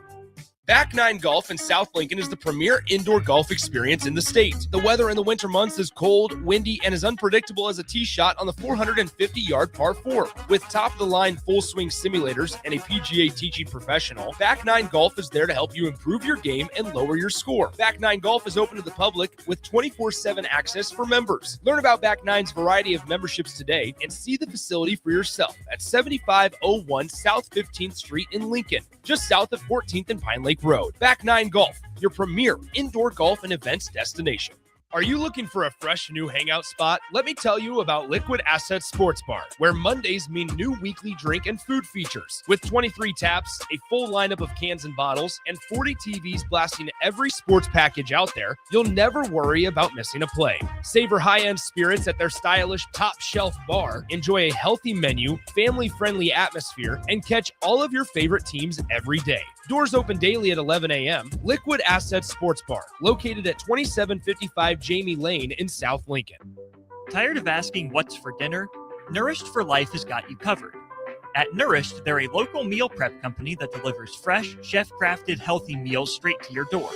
Back Nine Golf in South Lincoln is the premier indoor golf experience in the state. The weather in the winter months is cold, windy, and as unpredictable as a tee shot on the 450-yard par 4. With top-of-the-line full-swing simulators and a PGA teaching professional, Back Nine Golf is there to help you improve your game and lower your score. Back Nine Golf is open to the public with 24/7 access for members. Learn about Back Nine's variety of memberships today and see the facility for yourself at 7501 South 15th Street in Lincoln, just south of 14th and Pine Lake Road. Back Nine Golf, your premier indoor golf and events destination. Are you looking for a fresh new hangout spot? Let me tell you about Liquid Asset Sports Bar, where Mondays mean new weekly drink and food features. With 23 taps, a full lineup of cans and bottles, and 40 TVs blasting every sports package out there, you'll never worry about missing a play. Savor high-end spirits at their stylish top-shelf bar, enjoy a healthy menu, family-friendly atmosphere, and catch all of your favorite teams every day. Doors open daily at 11 a.m. Liquid Assets Sports Bar, located at 2755 Jamie Lane in South Lincoln. Tired of asking what's for dinner? Nourished for Life has got you covered. At Nourished, they're a local meal prep company that delivers fresh, chef-crafted, healthy meals straight to your door.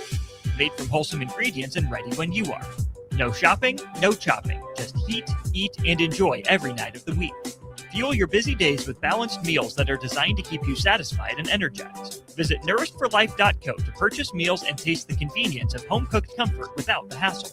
Made from wholesome ingredients and ready when you are. No shopping, no chopping. Just heat, eat, and enjoy every night of the week. Fuel your busy days with balanced meals that are designed to keep you satisfied and energized. Visit nourishedforlife.co to purchase meals and taste the convenience of home-cooked comfort without the hassle.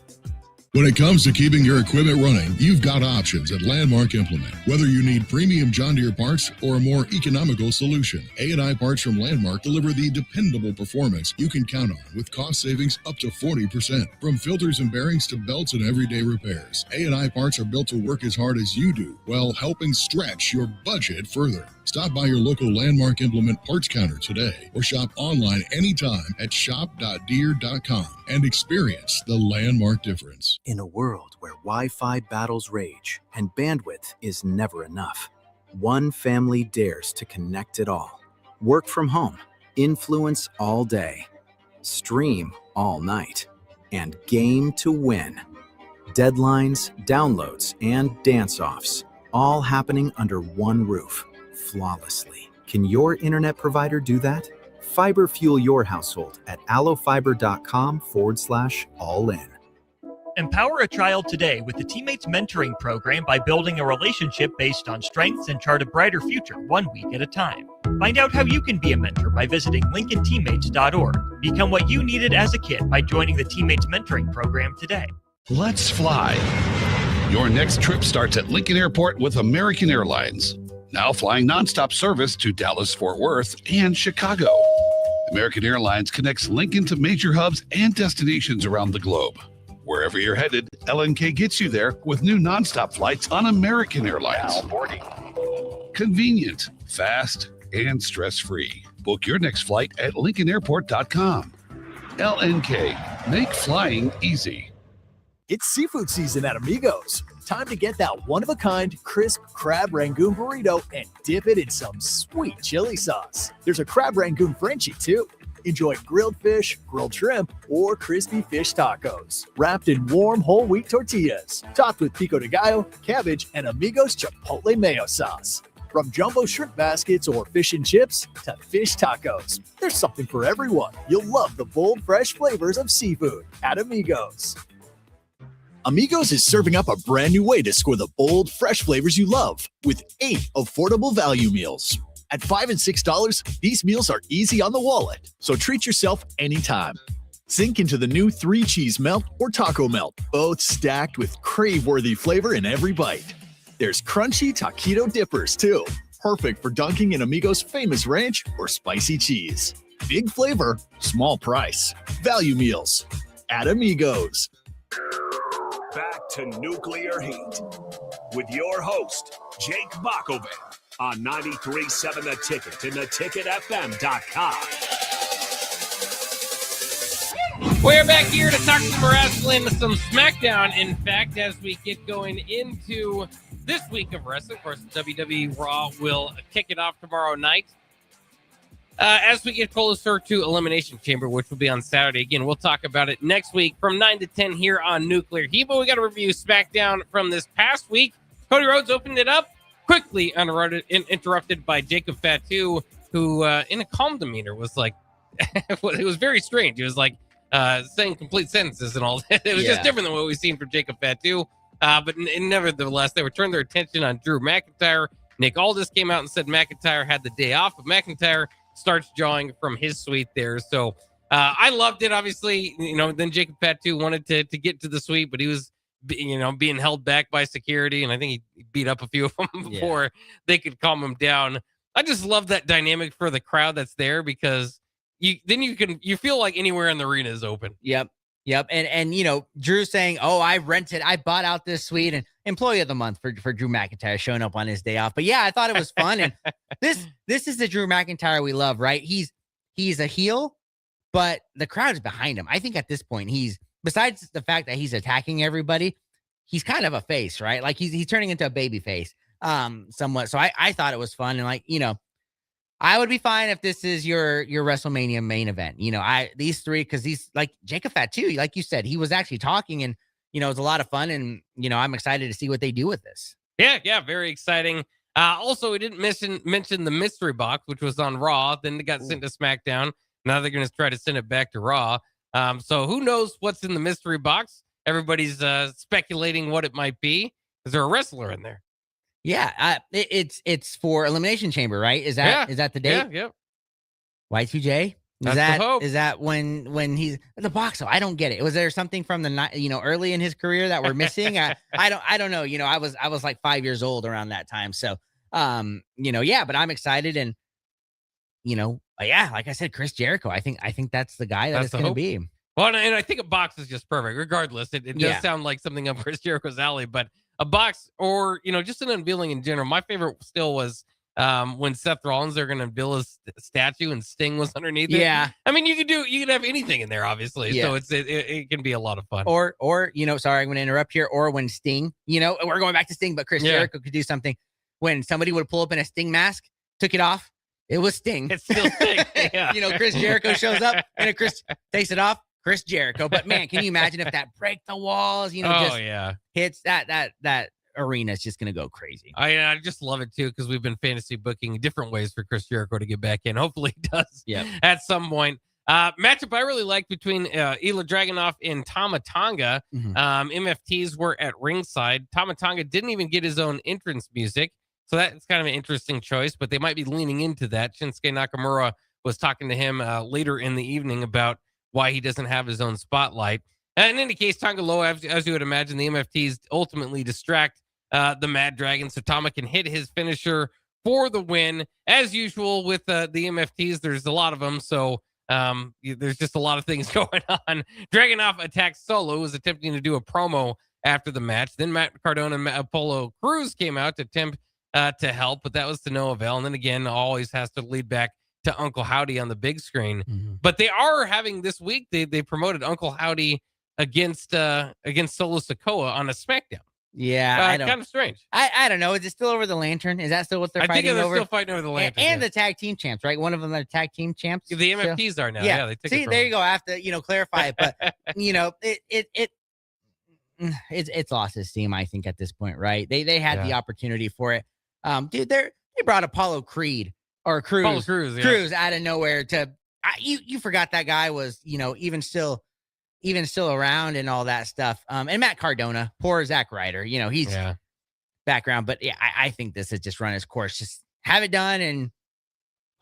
When it comes to keeping your equipment running, you've got options at Landmark Implement. Whether you need premium John Deere parts or a more economical solution, A&I parts from Landmark deliver the dependable performance you can count on with cost savings up to 40%. From filters and bearings to belts and everyday repairs, A&I parts are built to work as hard as you do while helping stretch your budget further. Stop by your local Landmark Implement parts counter today or shop online anytime at shop.deere.com and experience the Landmark difference. In a world where Wi-Fi battles rage and bandwidth is never enough, one family dares to connect it all. Work from home, influence all day, stream all night, and game to win. Deadlines, downloads, and dance-offs, all happening under one roof, flawlessly. Can your internet provider do that? Fiber fuel your household at allofiber.com/all-in. Empower a child today with the Teammates Mentoring Program by building a relationship based on strengths and chart a brighter future 1 week at a time. Find out how you can be a mentor by visiting LincolnTeammates.org. Become what you needed as a kid by joining the Teammates Mentoring Program today. Let's fly. Your next trip starts at Lincoln Airport with American Airlines. Now flying nonstop service to Dallas, Fort Worth, and Chicago. American Airlines connects Lincoln to major hubs and destinations around the globe. Wherever you're headed, LNK gets you there with new nonstop flights on American Airlines. Now boarding. Convenient, fast, and stress-free. Book your next flight at LincolnAirport.com. LNK, make flying easy. It's seafood season at Amigos. Time to get that one-of-a-kind, crisp crab rangoon burrito and dip it in some sweet chili sauce. There's a crab rangoon Frenchie, too. Enjoy grilled fish, grilled shrimp, or crispy fish tacos. Wrapped in warm whole wheat tortillas. Topped with pico de gallo, cabbage, and Amigos Chipotle mayo sauce. From jumbo shrimp baskets or fish and chips to fish tacos, there's something for everyone. You'll love the bold, fresh flavors of seafood at Amigos. Amigos is serving up a brand new way to score the bold, fresh flavors you love with 8 affordable value meals. At $5 and $6, these meals are easy on the wallet, so treat yourself anytime. Sink into the new 3-cheese melt or taco melt, both stacked with crave-worthy flavor in every bite. There's crunchy taquito dippers, too, perfect for dunking in Amigos' famous ranch or spicy cheese. Big flavor, small price. Value meals at Amigos. Back to Nuclear Heat with your host, Jake Bakoven, on 93.7 The Ticket and theticketfm.com. We're back here to talk some wrestling, some SmackDown. In fact, as we get going into this week of wrestling, of course, WWE Raw will kick it off tomorrow night. As we get closer to Elimination Chamber, which will be on Saturday. Again, we'll talk about it next week from 9 to 10 here on Nuclear Heat. But we got to review SmackDown from this past week. Cody Rhodes opened it up, quickly interrupted by Jacob Fatu, who, in a calm demeanor, was like, it was very strange. He was like saying complete sentences and all that. It was just different than what we've seen from Jacob Fatu. But nevertheless, they turned their attention on Drew McIntyre. Nick Aldis came out and said McIntyre had the day off, but McIntyre starts jawing from his suite there. So I loved it, obviously. Then Jacob Fatu wanted to get to the suite, but he was being held back by security, and I think he beat up a few of them before they could calm him down. I just love that dynamic for the crowd that's there, because you feel like anywhere in the arena is open. Yep. And Drew saying, "Oh, I bought out this suite," and employee of the month for Drew McIntyre showing up on his day off. But yeah, I thought it was fun. And this is the Drew McIntyre we love, right? He's a heel, but the crowd is behind him. I think at this point, besides the fact that he's attacking everybody, he's kind of a face, right? Like he's turning into a baby face, somewhat. So I thought it was fun. And I would be fine if this is your WrestleMania main event. These three, because these, like Jacob Fatu, like you said, he was actually talking, and it was a lot of fun, and I'm excited to see what they do with this. Yeah, very exciting. Also, we didn't mention the mystery box, which was on Raw. Then it got sent to SmackDown. Now they're going to try to send it back to Raw. So who knows what's in the mystery box? Everybody's speculating what it might be. Is there a wrestler in there? Yeah, it's for Elimination Chamber, right? Is that the date? Yeah. Y2J? That's the hope. Is that when he's the box? I don't get it. Was there something from the early in his career that we're missing? I don't know. I was like 5 years old around that time. So but I'm excited and like I said, Chris Jericho. I think that's the guy that it's going to be. Well, and I think a box is just perfect. Regardless, it does sound like something up Chris Jericho's alley, but a box or just an unveiling in general. My favorite still was when Seth Rollins, they're going to unveil his statue and Sting was underneath it. Yeah. I mean, you could have anything in there, obviously. Yeah. So it can be a lot of fun. Or sorry, I'm going to interrupt here. Or when Sting, we're going back to Sting, but Chris Jericho could do something when somebody would pull up in a Sting mask, took it off. It was Sting. It's still Sting. Yeah. Chris Jericho shows up and Chris takes it off. Chris Jericho. But man, can you imagine if that break the walls, hits that arena is just going to go crazy. I just love it too, because we've been fantasy booking different ways for Chris Jericho to get back in. Hopefully he does at some point. Matchup I really liked between Ilya Dragunov and Tama Tonga. MFTs were at ringside. Tama Tonga didn't even get his own entrance music, so that's kind of an interesting choice, but they might be leaning into that. Shinsuke Nakamura was talking to him later in the evening about why he doesn't have his own spotlight. And in any case, Tonga Loa, as you would imagine, the MFTs ultimately distract the Mad Dragon, so Tama can hit his finisher for the win. As usual with the MFTs, there's a lot of them, so there's just a lot of things going on. Dragunov attacked Solo, was attempting to do a promo after the match. Then Matt Cardona and Apollo Crews came out to attempt to help, but that was to no avail. And then again, always has to lead back to Uncle Howdy on the big screen. But they are having this week, they promoted Uncle Howdy against Solo Sikoa on a SmackDown. Yeah, kind of strange. I don't know. Is it still over the lantern? Is that still what they're fighting over? I think they're still fighting over the lantern. And the tag team champs, right? One of them are tag team champs. The MFTs are now. Yeah, they take See, there you go. I have to, clarify it. But, it's lost its steam, I think, at this point, right? They had the opportunity for it. Dude, they brought Apollo Creed or Crews. Crews out of nowhere to, you forgot that guy was, even still around and all that stuff. And Matt Cardona, poor Zack Ryder, he's background, but I think this has just run its course. Just have it done and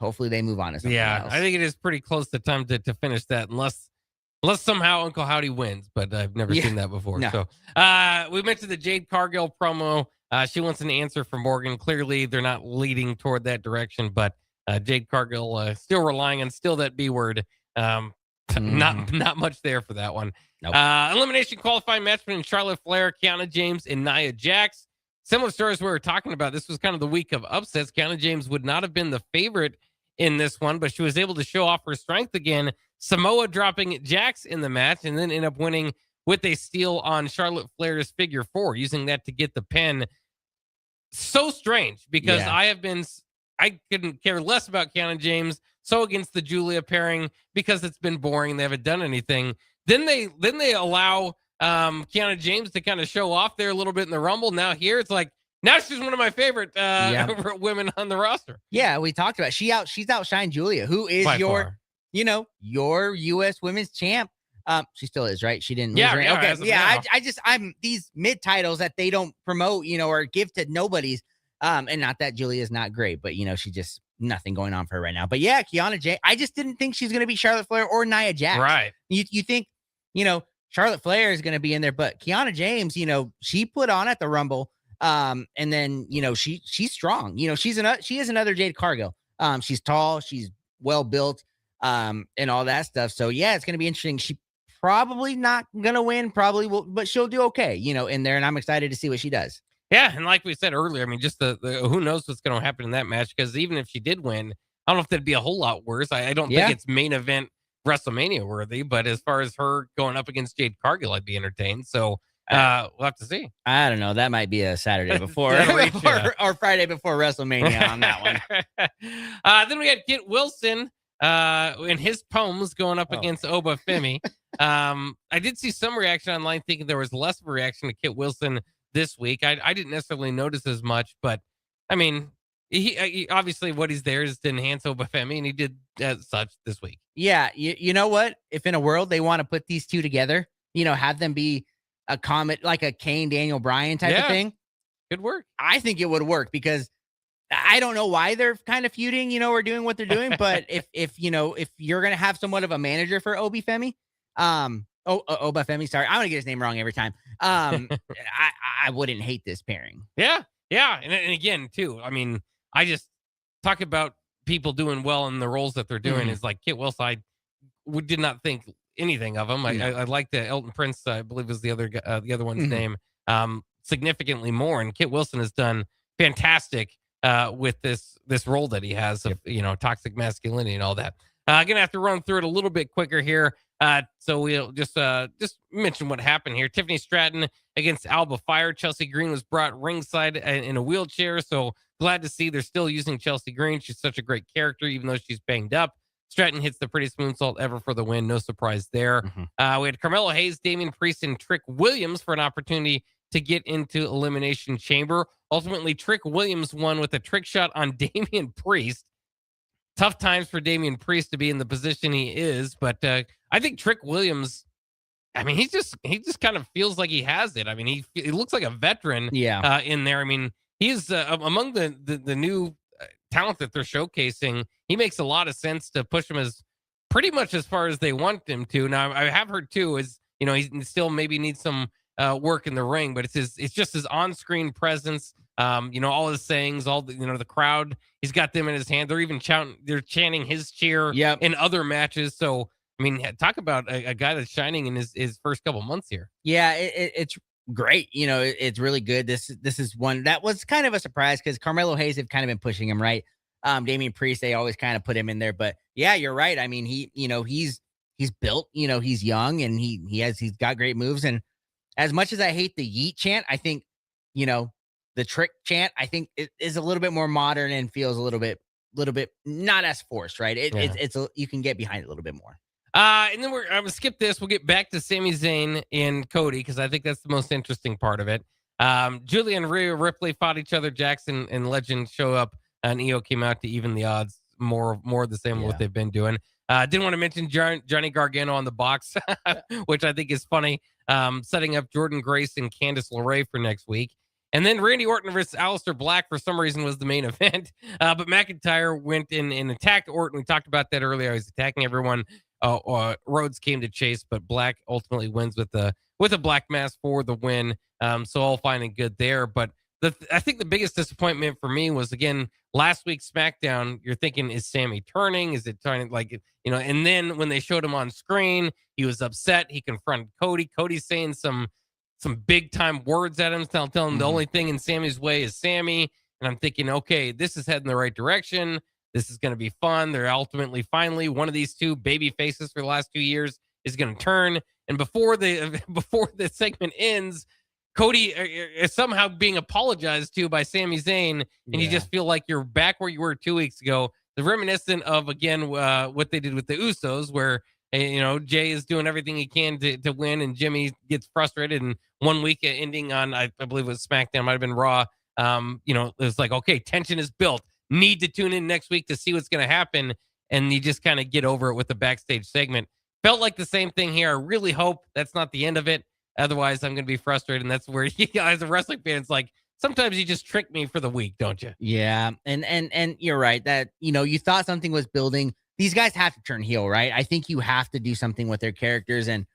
hopefully they move on to something else. I think it is pretty close to time to finish that unless somehow Uncle Howdy wins, but I've never seen that before. No. So we mentioned the Jade Cargill promo. She wants an answer from Morgan. Clearly they're not leading toward that direction, but Jade Cargill still relying on that B word. Not much there for that one. Nope. Elimination qualifying match between Charlotte Flair, Kiana James, and Nia Jax. Similar stories we were talking about. This was kind of the week of upsets. Kiana James would not have been the favorite in this one, but she was able to show off her strength again. Samoa dropping Jax in the match and then end up winning with a steal on Charlotte Flair's figure 4, using that to get the pin. So strange because I couldn't care less about Kiana James. So against the Julia pairing because it's been boring. They haven't done anything. Then they allow Kiana James to kind of show off there a little bit in the Rumble. Now here it's like now she's one of my favorite women on the roster. Yeah, we talked about she's outshined Julia, who is your U.S. Women's champ. She still is, right? She didn't lose her. Okay. I'm these mid titles that they don't promote, or give to nobodies. And not that Julia's not great, but she just nothing going on for her right now. But yeah, Kiana James, I just didn't think she's going to be Charlotte Flair or Nia Jax. Right. You think, Charlotte Flair is going to be in there, but Kiana James, she put on at the Rumble. And then, she's strong. She is another Jade Cargill. She's tall, she's well built, and all that stuff. So yeah, it's going to be interesting. She probably not going to win, probably will, but she'll do okay, in there. And I'm excited to see what she does. Yeah, and like we said earlier, I mean, just the who knows what's going to happen in that match, because even if she did win, I don't know if that'd be a whole lot worse. I don't think it's main event WrestleMania worthy, but as far as her going up against Jade Cargill, I'd be entertained. So we'll have to see. I don't know. That might be a Saturday before or Friday before WrestleMania on that one. Then we had Kit Wilson in his poems going up against Oba Femi. I did see some reaction online thinking there was less of a reaction to Kit Wilson this week. I didn't necessarily notice as much, but I mean, he obviously what he's there is to enhance Obafemi, and he did such this week. Yeah, you know what? If in a world they want to put these two together, have them be a comet like a Kane Daniel Bryan type of thing, Could work. I think it would work because I don't know why they're kind of feuding, or doing what they're doing. But if you're going to have somewhat of a manager for Obafemi, Obafemi, sorry, I want to get his name wrong every time. I wouldn't hate this pairing. Yeah. And again, too, I mean, I just talk about people doing well in the roles that they're doing is like Kit Wilson. We did not think anything of him. I like the Elton Prince, I believe was the other one's name, significantly more. And Kit Wilson has done fantastic with this role that he has of toxic masculinity and all that. Gonna have to run through it a little bit quicker here. So we'll just mention what happened here. Tiffany Stratton against Alba Fire. Chelsea Green was brought ringside in a wheelchair. So glad to see they're still using Chelsea Green. She's such a great character, even though she's banged up. Stratton hits the prettiest moonsault ever for the win. No surprise there. We had Carmelo Hayes, Damian Priest, and Trick Williams for an opportunity to get into Elimination Chamber. Ultimately, Trick Williams won with a trick shot on Damian Priest. Tough times for Damian Priest to be in the position he is, but I think Trick Williams, I mean, he just kind of feels like he has it. I mean, he looks like a veteran in there. I mean, he's among the new talent that they're showcasing. He makes a lot of sense to push him as pretty much as far as they want him to. Now, I have heard too is he still maybe needs some work in the ring, but it's just his on-screen presence. All his sayings, all the crowd, he's got them in his hand. They're even chanting his cheer in other matches. So, I mean, talk about a guy that's shining in his first couple months here. Yeah, it's great. It's really good. This is one that was kind of a surprise because Carmelo Hayes have kind of been pushing him, right? Damian Priest, they always kind of put him in there, but yeah, you're right. I mean, he's built, he's young and he's got great moves. And as much as I hate the yeet chant, I think, the trick chant, I think it is a little bit more modern and feels a little bit not as forced, right? It's you can get behind it a little bit more. And then I'm gonna skip this. We'll get back to Sami Zayn and Cody because I think that's the most interesting part of it. Julia and Rhea Ripley fought each other. Jackson and Legend show up, and Io came out to even the odds. More of the same what they've been doing. Didn't want to mention Johnny Gargano on the box, which I think is funny. Setting up Jordan Grace and Candice LeRae for next week. And then Randy Orton versus Aleister Black for some reason was the main event. But McIntyre went in and attacked Orton. We talked about that earlier. He was attacking everyone. Rhodes came to chase, but Black ultimately wins with a black mass for the win. So all fine and good there. But I think the biggest disappointment for me was, again, last week's SmackDown. You're thinking, is Sammy turning? Is it turning? And then when they showed him on screen, he was upset. He confronted Cody. Cody's saying some big time words at him, telling him the only thing in Sammy's way is Sammy. And I'm thinking, okay, this is heading the right direction. This is going to be fun. They're finally, one of these two baby faces for the last 2 years is going to turn. And before the segment ends, Cody is somehow being apologized to by Sami Zayn, and you just feel like you're back where you were 2 weeks ago. The reminiscent of, again, what they did with the Usos, where Jay is doing everything he can to win, and Jimmy gets frustrated. And 1 week ending on, I believe it was SmackDown, might have been Raw. It was like, okay, tension is built. Need to tune in next week to see what's going to happen, and you just kind of get over it with the backstage segment. Felt like the same thing here. I really hope that's not the end of it. Otherwise, I'm going to be frustrated, and that's where as a wrestling fan, it's like, sometimes you just trick me for the week, don't you? Yeah, and you're right that you thought something was building. These guys have to turn heel, right? I think you have to do something with their characters, and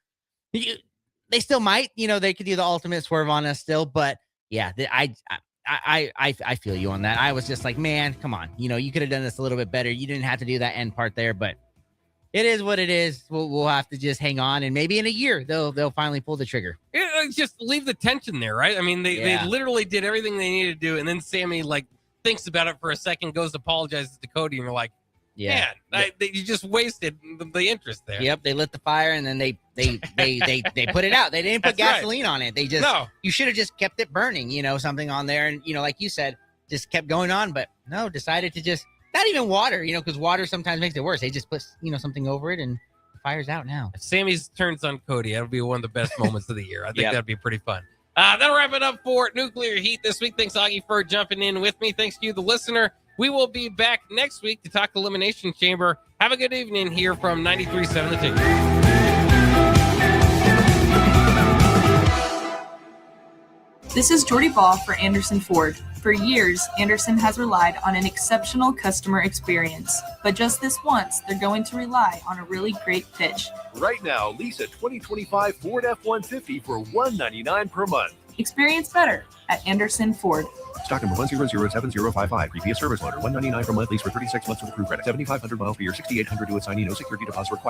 they still might. They could do the ultimate swerve on us still, but yeah, I feel you on that. I was just like, man, come on, you could have done this a little bit better. You didn't have to do that end part there, but it is what it is. We'll have to just hang on, and maybe in a year they'll finally pull the trigger. Just leave the tension there, right? I mean, they literally did everything they needed to do, and then Sammy thinks about it for a second, goes apologizes to Cody, and you're like, man, you just wasted the interest there. Yep, they lit the fire, and then they put it out. They didn't put gasoline on it. They just you should have just kept it burning, something on there, and like you said, just kept going on, but no, decided to just. Not even water, because water sometimes makes it worse. They just put, something over it and the fire's out now. If Sammy's turns on Cody, that'll be one of the best moments of the year. I think that'd be pretty fun. That'll wrap it up for Nuclear Heat this week. Thanks, Augie, for jumping in with me. Thanks to you, the listener. We will be back next week to talk Elimination Chamber. Have a good evening here from 93.7 The Ticket. This is Jordy Ball for Anderson Ford. For years, Anderson has relied on an exceptional customer experience. But just this once, they're going to rely on a really great pitch. Right now, lease a 2025 Ford F-150 for $199 per month. Experience better at Anderson Ford. Stock number 1007055. Previous service loaner. $199 per month. Lease for 36 months with accrued credit. 7,500 miles per year. 6,800 to assign. No security deposit required.